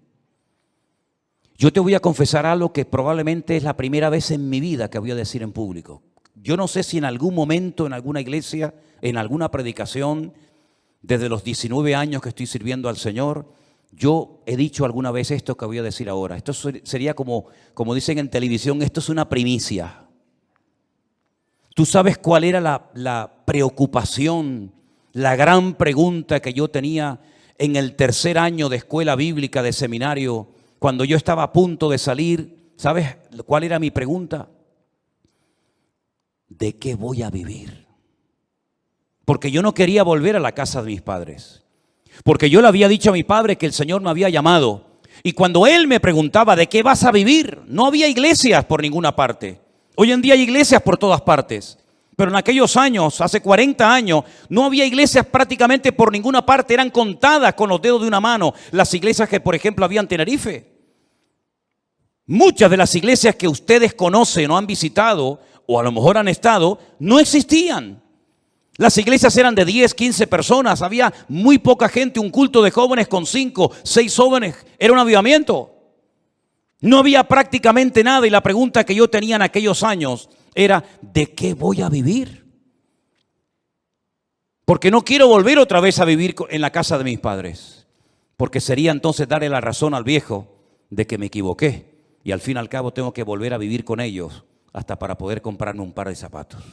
Yo te voy a confesar algo que probablemente es la primera vez en mi vida que voy a decir en público. Yo no sé si en algún momento, en alguna iglesia, en alguna predicación, desde los 19 años que estoy sirviendo al Señor, yo he dicho alguna vez esto que voy a decir ahora. Esto sería como dicen en televisión, esto es una primicia. ¿Tú sabes cuál era la preocupación, la gran pregunta que yo tenía en el tercer año de escuela bíblica, de seminario, cuando yo estaba a punto de salir? ¿Sabes cuál era mi pregunta? ¿De qué voy a vivir? Porque yo no quería volver a la casa de mis padres. Porque yo le había dicho a mi padre que el Señor me había llamado. Y cuando él me preguntaba, ¿de qué vas a vivir? No había iglesias por ninguna parte. Hoy en día hay iglesias por todas partes. Pero en aquellos años, hace 40 años, no había iglesias prácticamente por ninguna parte. Eran contadas con los dedos de una mano las iglesias que, por ejemplo, había en Tenerife. Muchas de las iglesias que ustedes conocen o han visitado, o a lo mejor han estado, no existían. Las iglesias eran de 10, 15 personas, había muy poca gente, un culto de jóvenes con 5, 6 jóvenes, era un avivamiento. No había prácticamente nada y la pregunta que yo tenía en aquellos años era, ¿de qué voy a vivir? Porque no quiero volver otra vez a vivir en la casa de mis padres, porque sería entonces darle la razón al viejo de que me equivoqué y al fin y al cabo tengo que volver a vivir con ellos hasta para poder comprarme un par de zapatos.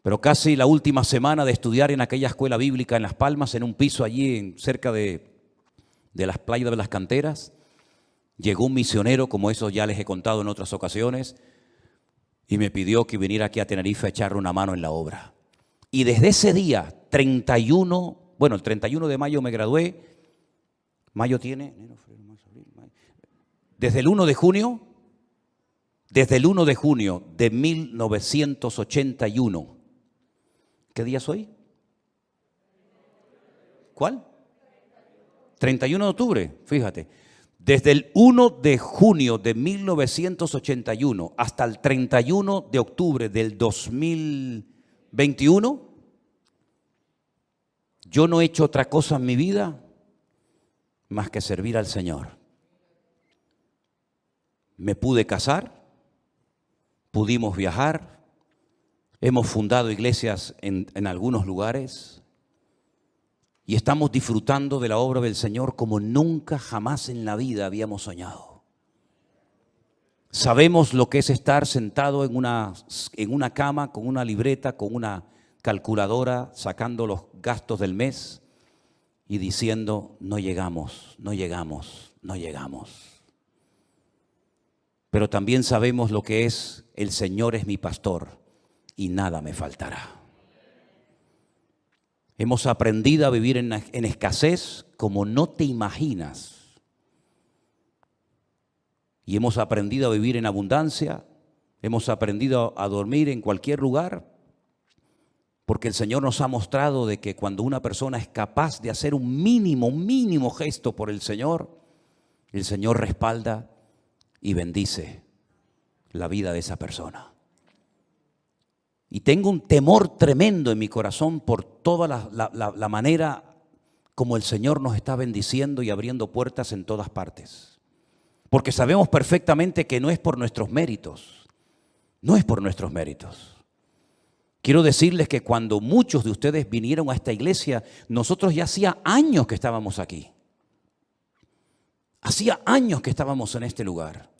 Pero casi la última semana de estudiar en aquella escuela bíblica en Las Palmas, en un piso allí cerca de las playas de las canteras, llegó un misionero, como eso ya les he contado en otras ocasiones, y me pidió que viniera aquí a Tenerife a echarle una mano en la obra. Y desde ese día, el 31 de mayo me gradué, mayo tiene, desde el 1 de junio de 1981, ¿qué día es hoy? ¿Cuál? 31 de octubre, fíjate. Desde el 1 de junio de 1981 hasta el 31 de octubre del 2021, yo no he hecho otra cosa en mi vida más que servir al Señor. Me pude casar, pudimos viajar, hemos fundado iglesias en algunos lugares y estamos disfrutando de la obra del Señor como nunca jamás en la vida habíamos soñado. Sabemos lo que es estar sentado en una cama con una libreta, con una calculadora, sacando los gastos del mes y diciendo, no llegamos, no llegamos, no llegamos. Pero también sabemos lo que es, el Señor es mi pastor y nada me faltará. Hemos aprendido a vivir en escasez como no te imaginas. Y hemos aprendido a vivir en abundancia, hemos aprendido a dormir en cualquier lugar, porque el Señor nos ha mostrado de que cuando una persona es capaz de hacer un mínimo gesto por el Señor respalda y bendice la vida de esa persona. Y tengo un temor tremendo en mi corazón por toda la manera como el Señor nos está bendiciendo y abriendo puertas en todas partes. Porque sabemos perfectamente que no es por nuestros méritos, no es por nuestros méritos. Quiero decirles que cuando muchos de ustedes vinieron a esta iglesia, nosotros ya hacía años que estábamos aquí. Hacía años que estábamos en este lugar.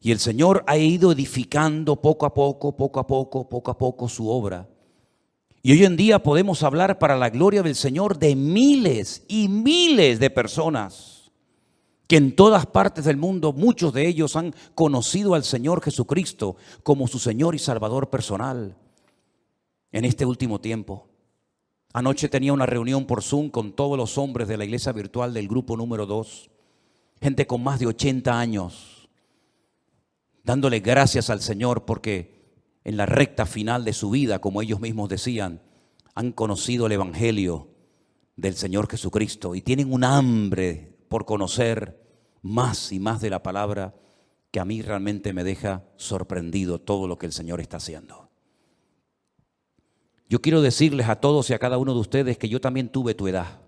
Y el Señor ha ido edificando poco a poco su obra. Y hoy en día podemos hablar para la gloria del Señor de miles y miles de personas que en todas partes del mundo, muchos de ellos han conocido al Señor Jesucristo como su Señor y Salvador personal en este último tiempo. Anoche tenía una reunión por Zoom con todos los hombres de la iglesia virtual del grupo número 2, gente con más de 80 años. Dándole gracias al Señor porque en la recta final de su vida, como ellos mismos decían, han conocido el Evangelio del Señor Jesucristo y tienen un hambre por conocer más y más de la palabra que a mí realmente me deja sorprendido todo lo que el Señor está haciendo. Yo quiero decirles a todos y a cada uno de ustedes que yo también tuve tu edad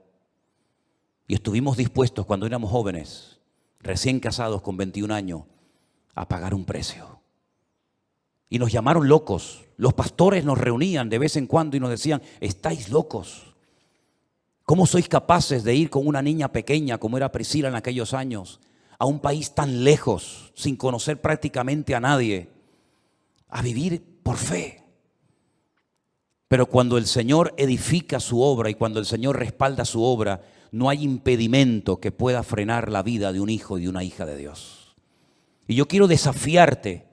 y estuvimos dispuestos cuando éramos jóvenes, recién casados con 21 años, a pagar un precio. Y nos llamaron locos. Los pastores nos reunían de vez en cuando y nos decían, estáis locos. ¿Cómo sois capaces de ir con una niña pequeña como era Priscila en aquellos años a un país tan lejos, sin conocer prácticamente a nadie, a vivir por fe? Pero cuando el Señor edifica su obra y cuando el Señor respalda su obra, no hay impedimento que pueda frenar la vida de un hijo y de una hija de Dios. Y yo quiero desafiarte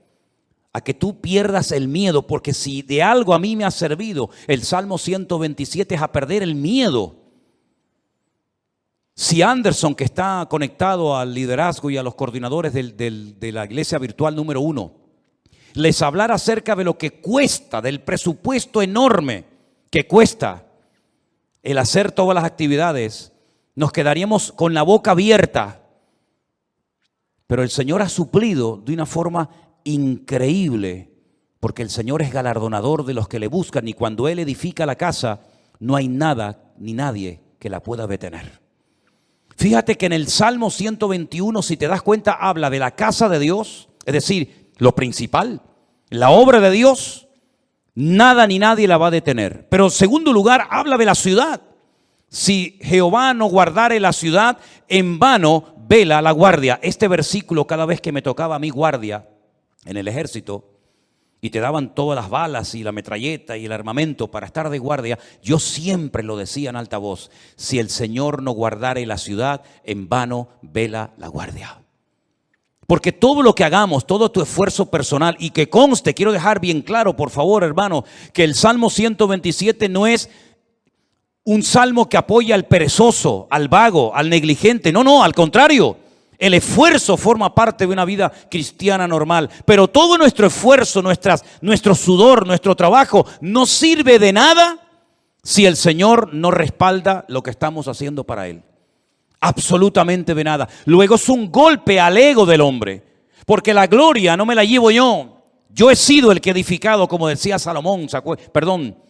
a que tú pierdas el miedo, porque si de algo a mí me ha servido el Salmo 127 es a perder el miedo. Si Anderson, que está conectado al liderazgo y a los coordinadores de la iglesia virtual número 1, les hablara acerca de lo que cuesta, del presupuesto enorme que cuesta el hacer todas las actividades, nos quedaríamos con la boca abierta. Pero el Señor ha suplido de una forma increíble, porque el Señor es galardonador de los que le buscan y cuando Él edifica la casa, no hay nada ni nadie que la pueda detener. Fíjate que en el Salmo 121, si te das cuenta, habla de la casa de Dios, es decir, lo principal, la obra de Dios, nada ni nadie la va a detener. Pero en segundo lugar, habla de la ciudad. Si Jehová no guardare la ciudad, en vano vela la guardia. Este versículo, cada vez que me tocaba a mí guardia en el ejército y te daban todas las balas y la metralleta y el armamento para estar de guardia, yo siempre lo decía en alta voz: si el Señor no guardare la ciudad, en vano vela la guardia. Porque todo lo que hagamos, todo tu esfuerzo personal, y que conste, quiero dejar bien claro, por favor, hermano, que el Salmo 127 no es un salmo que apoya al perezoso, al vago, al negligente. No, al contrario. El esfuerzo forma parte de una vida cristiana normal. Pero todo nuestro esfuerzo, nuestro sudor, nuestro trabajo no sirve de nada si el Señor no respalda lo que estamos haciendo para Él? Absolutamente de nada. Luego es un golpe al ego del hombre, porque la gloria no me la llevo yo. Yo he sido el que he edificado, como decía Salomón,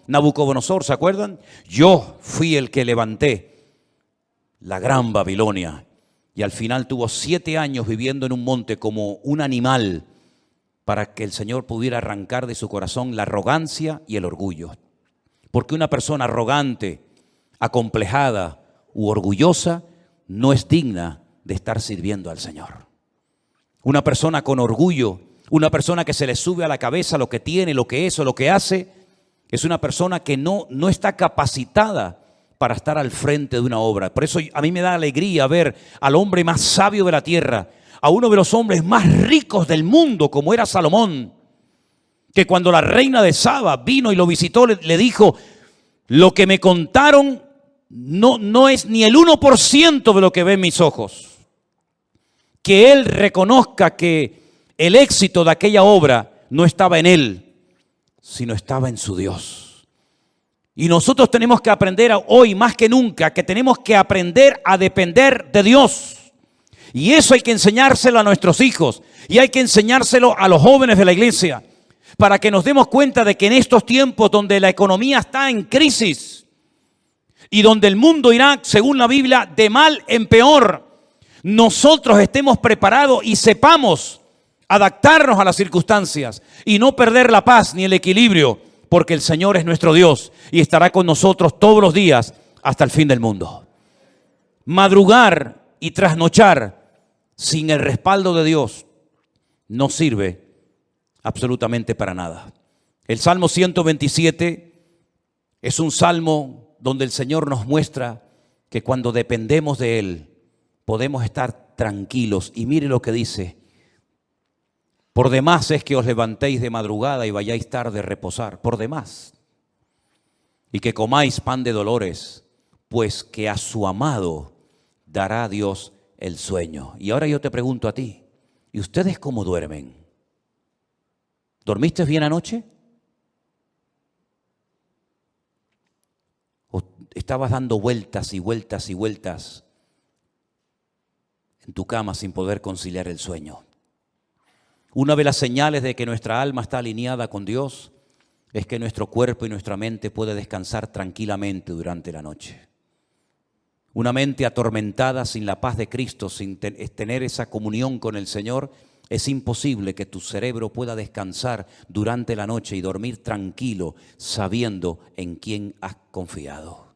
Nabucodonosor, ¿se acuerdan? Yo fui el que levanté la gran Babilonia. Y al final tuvo 7 años viviendo en un monte como un animal, para que el Señor pudiera arrancar de su corazón la arrogancia y el orgullo. Porque una persona arrogante, acomplejada u orgullosa no es digna de estar sirviendo al Señor. Una persona con orgullo, una persona que se le sube a la cabeza lo que tiene, lo que es o lo que hace, es una persona que no está capacitada para estar al frente de una obra. Por eso a mí me da alegría ver al hombre más sabio de la tierra, a uno de los hombres más ricos del mundo, como era Salomón, que cuando la reina de Saba vino y lo visitó, le dijo: lo que me contaron no es ni el 1% de lo que ven mis ojos. Que él reconozca que el éxito de aquella obra no estaba en él, sino estaba en su Dios. Y nosotros tenemos que aprender hoy más que nunca que tenemos que aprender a depender de Dios. Y eso hay que enseñárselo a nuestros hijos y hay que enseñárselo a los jóvenes de la iglesia, para que nos demos cuenta de que en estos tiempos donde la economía está en crisis y donde el mundo irá, según la Biblia, de mal en peor, nosotros estemos preparados y sepamos adaptarnos a las circunstancias y no perder la paz ni el equilibrio, porque el Señor es nuestro Dios y estará con nosotros todos los días hasta el fin del mundo. Madrugar y trasnochar sin el respaldo de Dios no sirve absolutamente para nada. El Salmo 127 es un salmo donde el Señor nos muestra que cuando dependemos de Él podemos estar tranquilos. Y mire lo que dice: por demás es que os levantéis de madrugada y vayáis tarde a reposar, por demás. Y que comáis pan de dolores, pues que a su amado dará Dios el sueño. Y ahora yo te pregunto a ti, ¿y ustedes cómo duermen? ¿Dormiste bien anoche? ¿O estabas dando vueltas y vueltas y vueltas en tu cama sin poder conciliar el sueño? Una de las señales de que nuestra alma está alineada con Dios es que nuestro cuerpo y nuestra mente puede descansar tranquilamente durante la noche. Una mente atormentada sin la paz de Cristo, sin tener esa comunión con el Señor, es imposible que tu cerebro pueda descansar durante la noche y dormir tranquilo sabiendo en quién has confiado.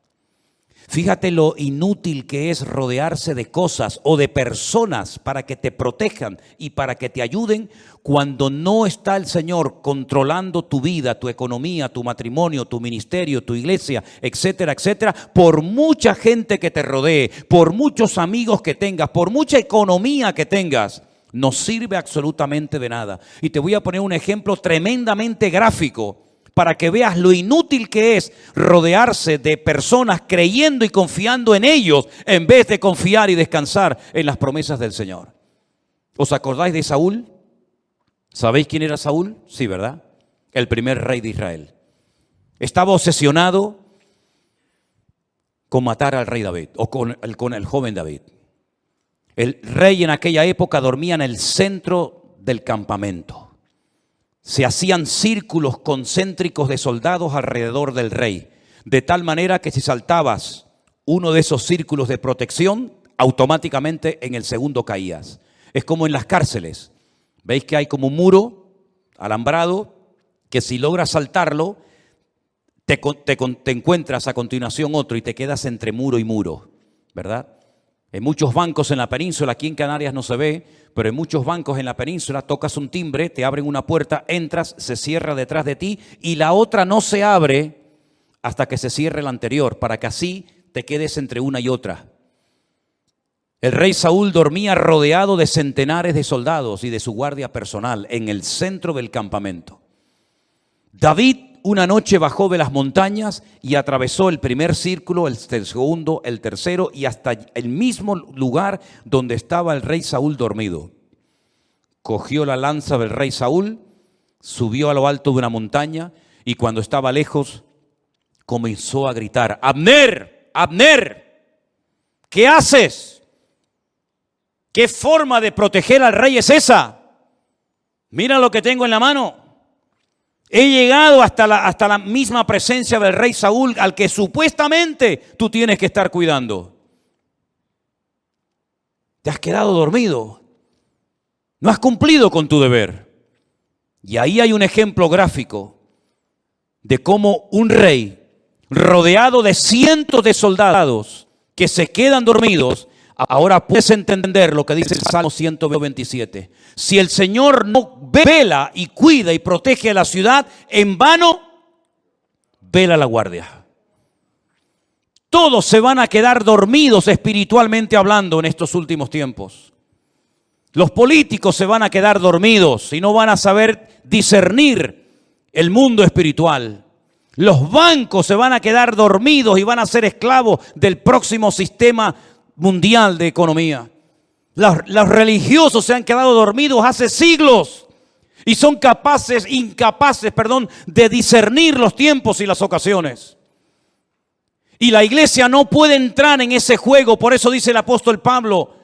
Fíjate lo inútil que es rodearse de cosas o de personas para que te protejan y para que te ayuden cuando no está el Señor controlando tu vida, tu economía, tu matrimonio, tu ministerio, tu iglesia, etcétera, etcétera. Por mucha gente que te rodee, por muchos amigos que tengas, por mucha economía que tengas, no sirve absolutamente de nada. Y te voy a poner un ejemplo tremendamente gráfico para que veas lo inútil que es rodearse de personas creyendo y confiando en ellos en vez de confiar y descansar en las promesas del Señor. ¿Os acordáis de Saúl? ¿Sabéis quién era Saúl? Sí, ¿verdad? El primer rey de Israel. Estaba obsesionado con matar al rey David o con el joven David. El rey en aquella época dormía en el centro del campamento. Se hacían círculos concéntricos de soldados alrededor del rey, de tal manera que si saltabas uno de esos círculos de protección, automáticamente en el segundo caías. Es como en las cárceles. ¿Veis que hay como un muro alambrado que si logras saltarlo, te encuentras a continuación otro y te quedas entre muro y muro, ¿verdad? En muchos bancos en la península, aquí en Canarias no se ve, pero en muchos bancos en la península tocas un timbre, te abren una puerta, entras, se cierra detrás de ti y la otra no se abre hasta que se cierre la anterior, para que así te quedes entre una y otra. El rey Saúl dormía rodeado de centenares de soldados y de su guardia personal en el centro del campamento. David una noche bajó de las montañas y atravesó el primer círculo, el segundo, el tercero y hasta el mismo lugar donde estaba el rey Saúl dormido. Cogió la lanza del rey Saúl, subió a lo alto de una montaña y cuando estaba lejos comenzó a gritar: Abner, Abner, ¿qué haces? ¿Qué forma de proteger al rey es esa? Mira lo que tengo en la mano. He llegado hasta la misma presencia del rey Saúl, al que supuestamente tú tienes que estar cuidando. Te has quedado dormido. No has cumplido con tu deber. Y ahí hay un ejemplo gráfico de cómo un rey rodeado de cientos de soldados que se quedan dormidos. Ahora puedes entender lo que dice el Salmo 127. Si el Señor no vela y cuida y protege a la ciudad, en vano vela la guardia. Todos se van a quedar dormidos espiritualmente hablando en estos últimos tiempos. Los políticos se van a quedar dormidos y no van a saber discernir el mundo espiritual. Los bancos se van a quedar dormidos y van a ser esclavos del próximo sistema mundial de economía. Los religiosos se han quedado dormidos hace siglos y son incapaces de discernir los tiempos y las ocasiones. Y la iglesia no puede entrar en ese juego. Por eso dice el apóstol Pablo: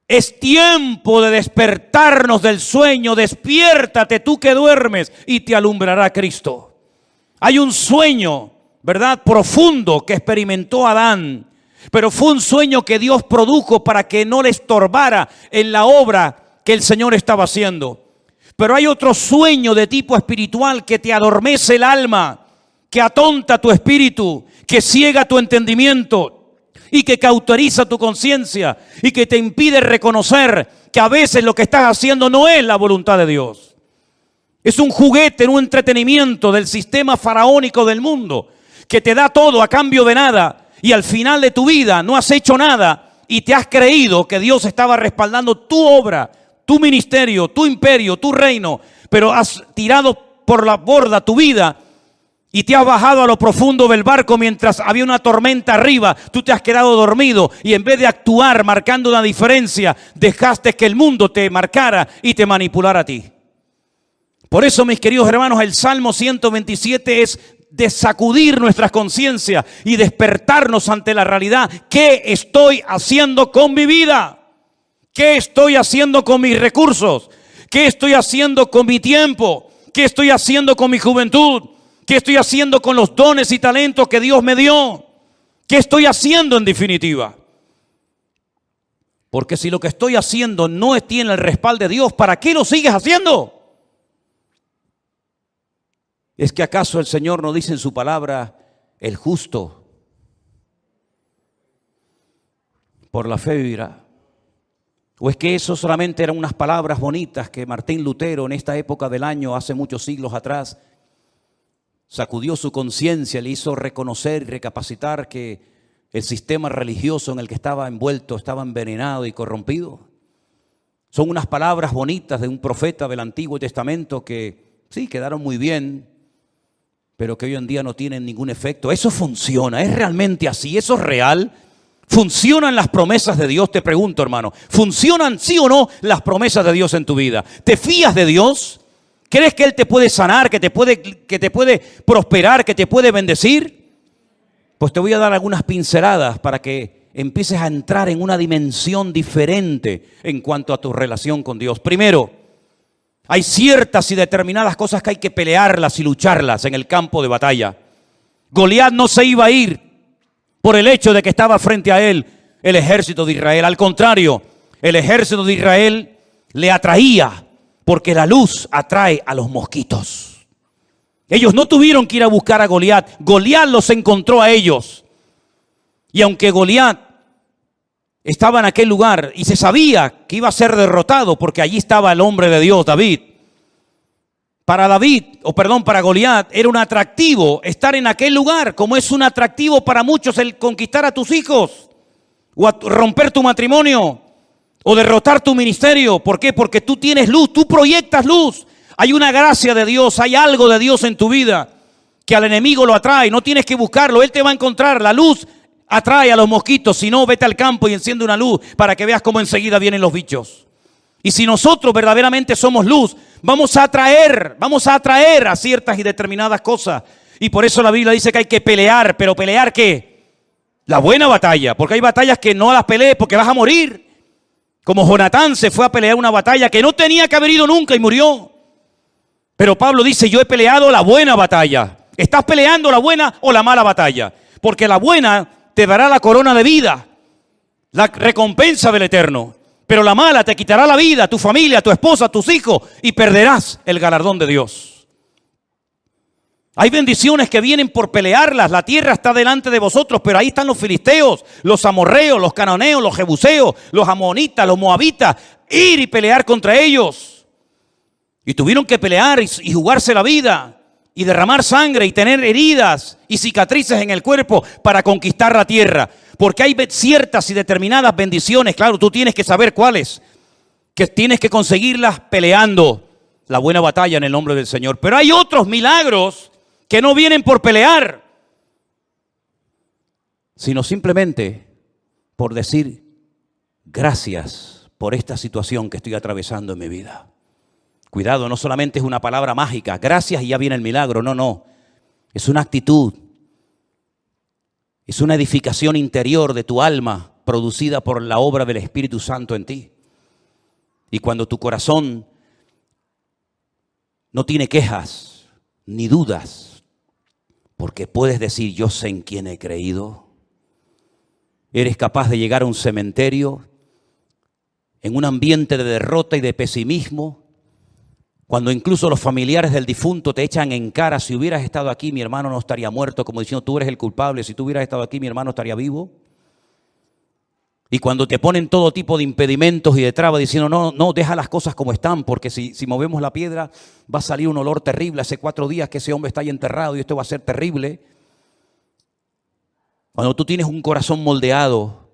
es tiempo de despertarnos del sueño. Despiértate tú que duermes y te alumbrará Cristo. Hay un sueño, ¿verdad?, profundo que experimentó Adán. Pero fue un sueño que Dios produjo para que no le estorbara en la obra que el Señor estaba haciendo. Pero hay otro sueño de tipo espiritual que te adormece el alma, que atonta tu espíritu, que ciega tu entendimiento y que cauteriza tu conciencia y que te impide reconocer que a veces lo que estás haciendo no es la voluntad de Dios. Es un juguete, un entretenimiento del sistema faraónico del mundo que te da todo a cambio de nada. Y al final de tu vida no has hecho nada y te has creído que Dios estaba respaldando tu obra, tu ministerio, tu imperio, tu reino, pero has tirado por la borda tu vida y te has bajado a lo profundo del barco mientras había una tormenta arriba. Tú te has quedado dormido y en vez de actuar marcando una diferencia, dejaste que el mundo te marcara y te manipulara a ti. Por eso, mis queridos hermanos, el Salmo 127 es de sacudir nuestras conciencias y despertarnos ante la realidad. ¿Qué estoy haciendo con mi vida? ¿Qué estoy haciendo con mis recursos? ¿Qué estoy haciendo con mi tiempo? ¿Qué estoy haciendo con mi juventud? ¿Qué estoy haciendo con los dones y talentos que Dios me dio? ¿Qué estoy haciendo en definitiva? Porque si lo que estoy haciendo no tiene el respaldo de Dios, ¿para qué lo sigues haciendo? ¿Es que acaso el Señor no dice en su palabra: el justo por la fe vivirá? ¿O es que eso solamente eran unas palabras bonitas que Martín Lutero en esta época del año, hace muchos siglos atrás, sacudió su conciencia, le hizo reconocer y recapacitar que el sistema religioso en el que estaba envuelto estaba envenenado y corrompido? Son unas palabras bonitas de un profeta del Antiguo Testamento que sí, quedaron muy bien, pero que hoy en día no tienen ningún efecto. Eso funciona, es realmente así, eso es real. ¿Funcionan las promesas de Dios? Te pregunto, hermano. ¿Funcionan sí o no las promesas de Dios en tu vida? ¿Te fías de Dios? ¿Crees que Él te puede sanar, que te puede prosperar, que te puede bendecir? Pues te voy a dar algunas pinceladas para que empieces a entrar en una dimensión diferente en cuanto a tu relación con Dios. Primero, hay ciertas y determinadas cosas que hay que pelearlas y lucharlas en el campo de batalla. Goliat no se iba a ir por el hecho de que estaba frente a él el ejército de Israel. Al contrario, el ejército de Israel le atraía, porque la luz atrae a los mosquitos. Ellos no tuvieron que ir a buscar a Goliat. Goliat los encontró a ellos. Y aunque Goliat estaba en aquel lugar y se sabía que iba a ser derrotado porque allí estaba el hombre de Dios, David. Para Goliat era un atractivo estar en aquel lugar, como es un atractivo para muchos el conquistar a tus hijos, o romper tu matrimonio, o derrotar tu ministerio. ¿Por qué? Porque tú tienes luz, tú proyectas luz. Hay una gracia de Dios, hay algo de Dios en tu vida que al enemigo lo atrae. No tienes que buscarlo, él te va a encontrar. La luz atrae a los mosquitos. Si no, vete al campo y enciende una luz para que veas cómo enseguida vienen los bichos. Y si nosotros verdaderamente somos luz, vamos a atraer a ciertas y determinadas cosas. Y por eso la Biblia dice que hay que pelear, pero ¿pelear qué? La buena batalla, porque hay batallas que no las pelees porque vas a morir. Como Jonatán se fue a pelear una batalla que no tenía que haber ido nunca y murió. Pero Pablo dice, yo he peleado la buena batalla. ¿Estás peleando la buena o la mala batalla? Porque la buena te dará la corona de vida, la recompensa del Eterno. Pero la mala te quitará la vida, tu familia, tu esposa, tus hijos, y perderás el galardón de Dios. Hay bendiciones que vienen por pelearlas. La tierra está delante de vosotros, pero ahí están los filisteos, los amorreos, los cananeos, los jebuseos, los amonitas, los moabitas. Ir y pelear contra ellos. Y tuvieron que pelear y jugarse la vida y derramar sangre y tener heridas y cicatrices en el cuerpo para conquistar la tierra. Porque hay ciertas y determinadas bendiciones, claro, tú tienes que saber cuáles, que tienes que conseguirlas peleando la buena batalla en el nombre del Señor. Pero hay otros milagros que no vienen por pelear, sino simplemente por decir gracias por esta situación que estoy atravesando en mi vida. Cuidado, no solamente es una palabra mágica, gracias y ya viene el milagro, no. Es una actitud, es una edificación interior de tu alma producida por la obra del Espíritu Santo en ti. Y cuando tu corazón no tiene quejas ni dudas, porque puedes decir, yo sé en quién he creído. Eres capaz de llegar a un cementerio en un ambiente de derrota y de pesimismo, cuando incluso los familiares del difunto te echan en cara, si hubieras estado aquí mi hermano no estaría muerto, como diciendo tú eres el culpable, si tú hubieras estado aquí mi hermano estaría vivo. Y cuando te ponen todo tipo de impedimentos y de trabas diciendo no, deja las cosas como están, porque si movemos la piedra va a salir un olor terrible. Hace 4 días que ese hombre está ahí enterrado y esto va a ser terrible. Cuando tú tienes un corazón moldeado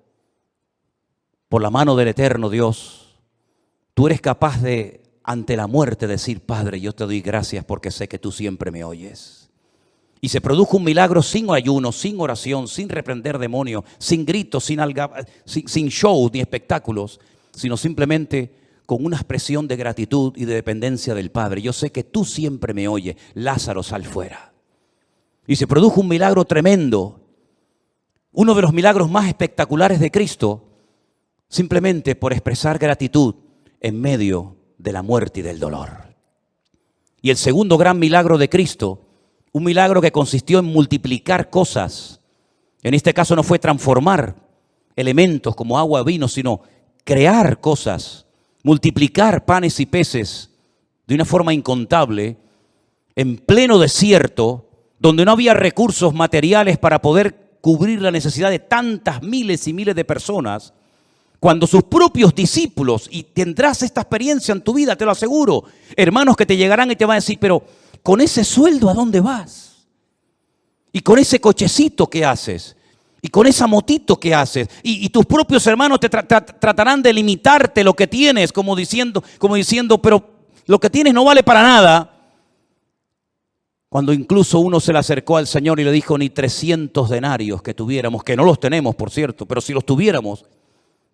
por la mano del eterno Dios, tú eres capaz de, ante la muerte, decir, Padre, yo te doy gracias porque sé que tú siempre me oyes. Y se produjo un milagro sin ayuno, sin oración, sin reprender demonios, sin gritos, sin shows ni espectáculos, sino simplemente con una expresión de gratitud y de dependencia del Padre. Yo sé que tú siempre me oyes. Lázaro, sal fuera. Y se produjo un milagro tremendo, uno de los milagros más espectaculares de Cristo, simplemente por expresar gratitud en medio de la muerte y del dolor. Y el segundo gran milagro de Cristo, un milagro que consistió en multiplicar cosas. En este caso no fue transformar elementos como agua o vino, sino crear cosas, multiplicar panes y peces de una forma incontable, en pleno desierto, donde no había recursos materiales para poder cubrir la necesidad de tantas miles y miles de personas. Cuando sus propios discípulos, y tendrás esta experiencia en tu vida, te lo aseguro, hermanos que te llegarán y te van a decir, pero con ese sueldo, ¿a dónde vas? Y con ese cochecito, ¿qué haces? Y con esa motito, ¿qué haces? Y tus propios hermanos te tratarán de limitarte lo que tienes, como diciendo, pero lo que tienes no vale para nada. Cuando incluso uno se le acercó al Señor y le dijo, ni 300 denarios que tuviéramos, que no los tenemos, por cierto, pero si los tuviéramos,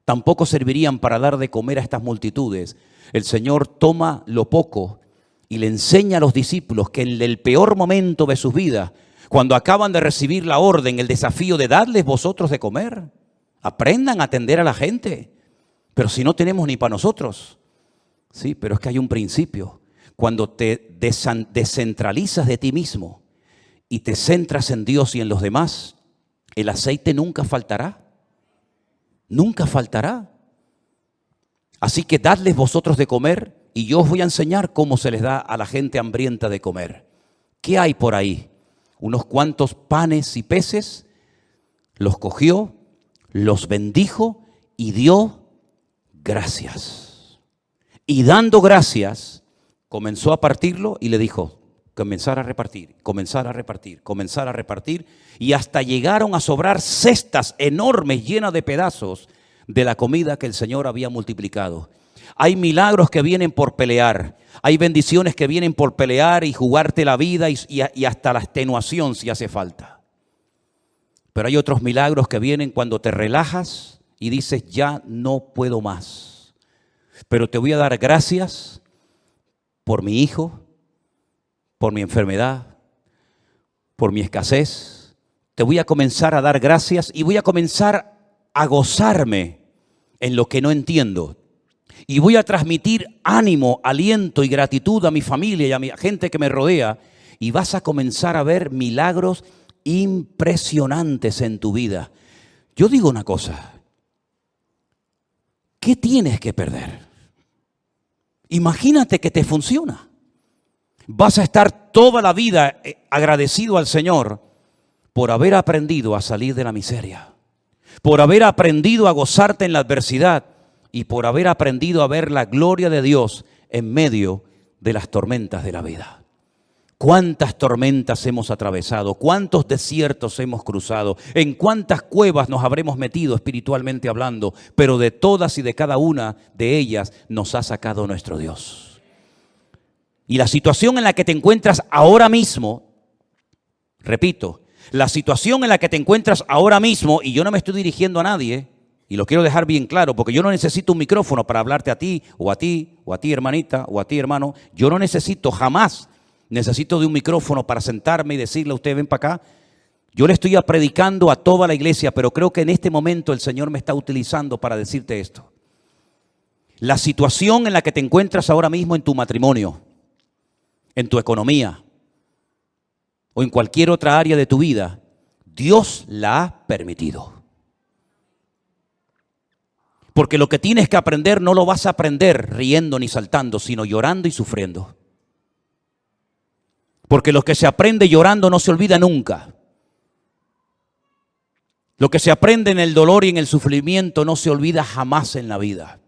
tampoco servirían para dar de comer a estas multitudes. El Señor toma lo poco y le enseña a los discípulos que en el peor momento de sus vidas, cuando acaban de recibir la orden, el desafío de darles vosotros de comer, aprendan a atender a la gente. Pero si no tenemos ni para nosotros. Sí, pero es que hay un principio. Cuando te descentralizas de ti mismo y te centras en Dios y en los demás, el aceite nunca faltará. Nunca faltará. Así que dadles vosotros de comer y yo os voy a enseñar cómo se les da a la gente hambrienta de comer. ¿Qué hay por ahí? Unos cuantos panes y peces, los cogió, los bendijo y dio gracias. Y dando gracias, comenzó a partirlo y le dijo, comenzar a repartir, comenzar a repartir, comenzar a repartir. Y hasta llegaron a sobrar cestas enormes llenas de pedazos de la comida que el Señor había multiplicado. Hay milagros que vienen por pelear. Hay bendiciones que vienen por pelear y jugarte la vida y hasta la extenuación si hace falta. Pero hay otros milagros que vienen cuando te relajas y dices, ya no puedo más. Pero te voy a dar gracias por mi hijo, por mi enfermedad, por mi escasez, te voy a comenzar a dar gracias y voy a comenzar a gozarme en lo que no entiendo. Y voy a transmitir ánimo, aliento y gratitud a mi familia y a mi gente que me rodea. Y vas a comenzar a ver milagros impresionantes en tu vida. Yo digo una cosa. ¿Qué tienes que perder? Imagínate que te funciona. Vas a estar toda la vida agradecido al Señor por haber aprendido a salir de la miseria, por haber aprendido a gozarte en la adversidad y por haber aprendido a ver la gloria de Dios en medio de las tormentas de la vida. ¿Cuántas tormentas hemos atravesado? ¿Cuántos desiertos hemos cruzado? ¿En cuántas cuevas nos habremos metido espiritualmente hablando? Pero de todas y de cada una de ellas nos ha sacado nuestro Dios. Y la situación en la que te encuentras ahora mismo, repito, la situación en la que te encuentras ahora mismo, y yo no me estoy dirigiendo a nadie, y lo quiero dejar bien claro, porque yo no necesito un micrófono para hablarte a ti, o a ti, o a ti hermanita, o a ti hermano. Yo no necesito, jamás necesito de un micrófono para sentarme y decirle a usted, ven para acá. Yo le estoy predicando a toda la iglesia, pero creo que en este momento el Señor me está utilizando para decirte esto. La situación en la que te encuentras ahora mismo en tu matrimonio, en tu economía, o en cualquier otra área de tu vida, Dios la ha permitido. Porque lo que tienes que aprender no lo vas a aprender riendo ni saltando, sino llorando y sufriendo. Porque lo que se aprende llorando no se olvida nunca. Lo que se aprende en el dolor y en el sufrimiento no se olvida jamás en la vida.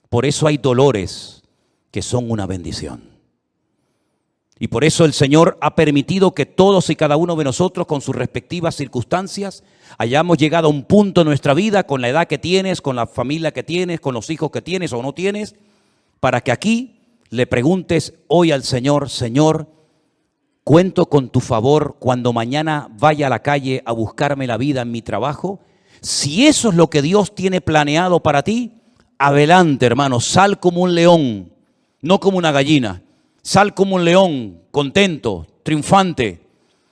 Por eso hay dolores que son una bendición. Y por eso el Señor ha permitido que todos y cada uno de nosotros, con sus respectivas circunstancias, hayamos llegado a un punto en nuestra vida, con la edad que tienes, con la familia que tienes, con los hijos que tienes o no tienes, para que aquí le preguntes hoy al Señor, Señor, cuento con tu favor cuando mañana vaya a la calle a buscarme la vida en mi trabajo. Si eso es lo que Dios tiene planeado para ti, adelante, hermano, sal como un león, no como una gallina. Sal como un león, contento, triunfante.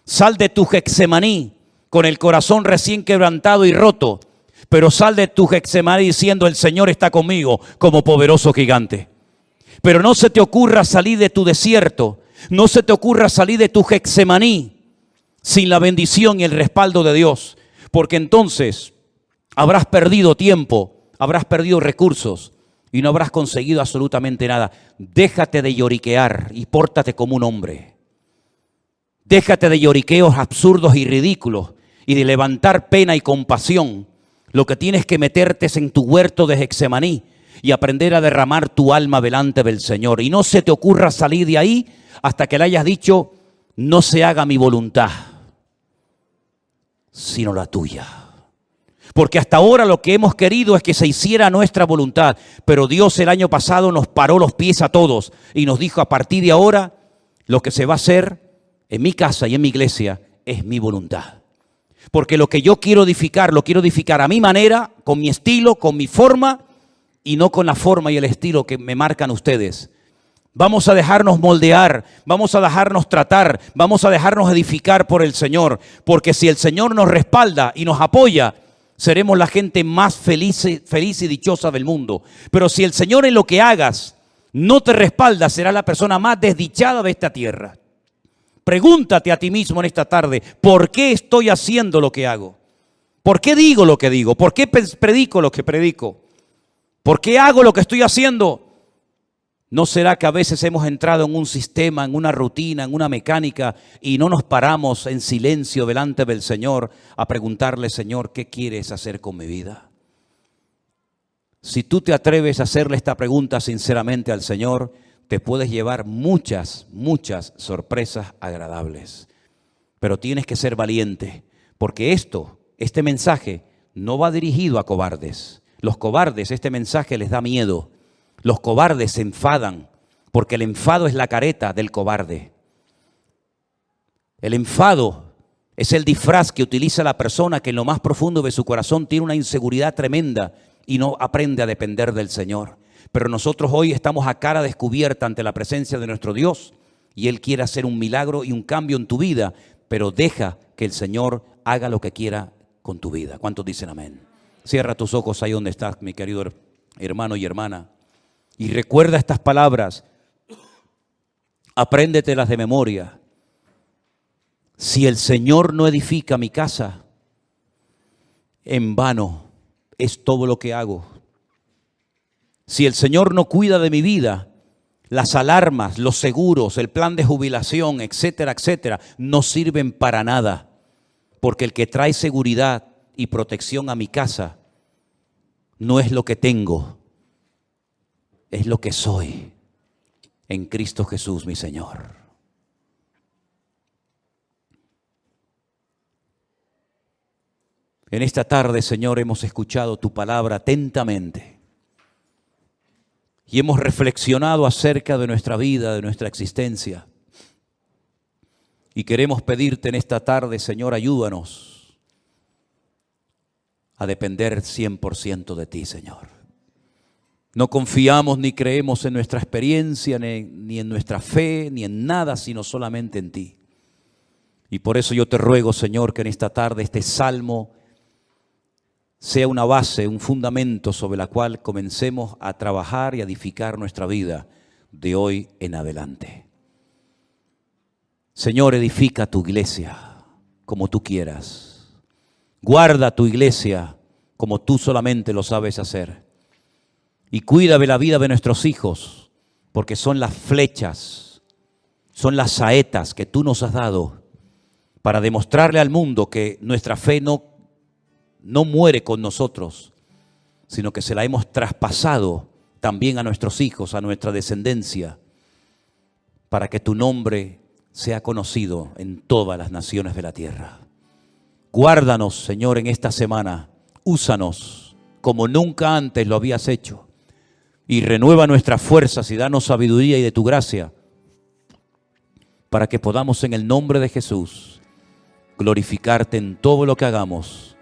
Sal de tu Getsemaní con el corazón recién quebrantado y roto. Pero sal de tu Getsemaní diciendo, el Señor está conmigo como poderoso gigante. Pero no se te ocurra salir de tu desierto. No se te ocurra salir de tu Getsemaní sin la bendición y el respaldo de Dios. Porque entonces habrás perdido tiempo, habrás perdido recursos. Y no habrás conseguido absolutamente nada. Déjate de lloriquear y pórtate como un hombre. Déjate de lloriqueos absurdos y ridículos y de levantar pena y compasión. Lo que tienes que meterte es en tu huerto de Getsemaní y aprender a derramar tu alma delante del Señor. Y no se te ocurra salir de ahí hasta que le hayas dicho, no se haga mi voluntad, sino la tuya. Porque hasta ahora lo que hemos querido es que se hiciera nuestra voluntad. Pero Dios el año pasado nos paró los pies a todos y nos dijo, a partir de ahora, lo que se va a hacer en mi casa y en mi iglesia es mi voluntad. Porque lo que yo quiero edificar, lo quiero edificar a mi manera, con mi estilo, con mi forma, y no con la forma y el estilo que me marcan ustedes. Vamos a dejarnos moldear, vamos a dejarnos tratar, vamos a dejarnos edificar por el Señor. Porque si el Señor nos respalda y nos apoya, seremos la gente más feliz y dichosa del mundo. Pero si el Señor en lo que hagas no te respalda, serás la persona más desdichada de esta tierra. Pregúntate a ti mismo en esta tarde, ¿por qué estoy haciendo lo que hago? ¿Por qué digo lo que digo? ¿Por qué predico lo que predico? ¿Por qué hago lo que estoy haciendo? ¿No será que a veces hemos entrado en un sistema, en una rutina, en una mecánica y no nos paramos en silencio delante del Señor a preguntarle, Señor, ¿qué quieres hacer con mi vida? Si tú te atreves a hacerle esta pregunta sinceramente al Señor, te puedes llevar muchas sorpresas agradables. Pero tienes que ser valiente, porque este mensaje no va dirigido a cobardes. Los cobardes, este mensaje les da miedo. Los cobardes se enfadan, porque el enfado es la careta del cobarde. El enfado es el disfraz que utiliza la persona que en lo más profundo de su corazón tiene una inseguridad tremenda y no aprende a depender del Señor. Pero nosotros hoy estamos a cara descubierta ante la presencia de nuestro Dios y Él quiere hacer un milagro y un cambio en tu vida. pero deja que el Señor haga lo que quiera con tu vida. ¿Cuántos dicen amén? Cierra tus ojos ahí donde estás, mi querido hermano y hermana, y recuerda estas palabras. Apréndetelas de memoria. Si el Señor no edifica mi casa, en vano es todo lo que hago. Si el Señor no cuida de mi vida, las alarmas, los seguros, el plan de jubilación, etcétera, etcétera, no sirven para nada. Porque el que trae seguridad y protección a mi casa no es lo que tengo, es lo que soy en Cristo Jesús, mi Señor. En esta tarde, Señor, hemos escuchado tu palabra atentamente y hemos reflexionado acerca de nuestra vida, de nuestra existencia. Y queremos pedirte en esta tarde, Señor, ayúdanos a depender 100% de ti, Señor. No confiamos ni creemos en nuestra experiencia, ni en nuestra fe, ni en nada, sino solamente en ti. Y por eso yo te ruego, Señor, que en esta tarde este salmo sea una base, un fundamento sobre la cual comencemos a trabajar y a edificar nuestra vida de hoy en adelante. Señor, edifica tu iglesia como tú quieras. Guarda tu iglesia como tú solamente lo sabes hacer. Y cuida de la vida de nuestros hijos, porque son las flechas, son las saetas que tú nos has dado para demostrarle al mundo que nuestra fe no muere con nosotros, sino que se la hemos traspasado también a nuestros hijos, a nuestra descendencia, para que tu nombre sea conocido en todas las naciones de la tierra. Guárdanos, Señor, en esta semana. Úsanos como nunca antes lo habías hecho. Y renueva nuestras fuerzas y danos sabiduría y de tu gracia, para que podamos en el nombre de Jesús glorificarte en todo lo que hagamos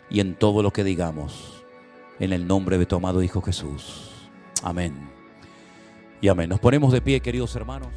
y en todo lo que digamos. En el nombre de tu amado Hijo Jesús. Amén. Y amén. Nos ponemos de pie, queridos hermanos.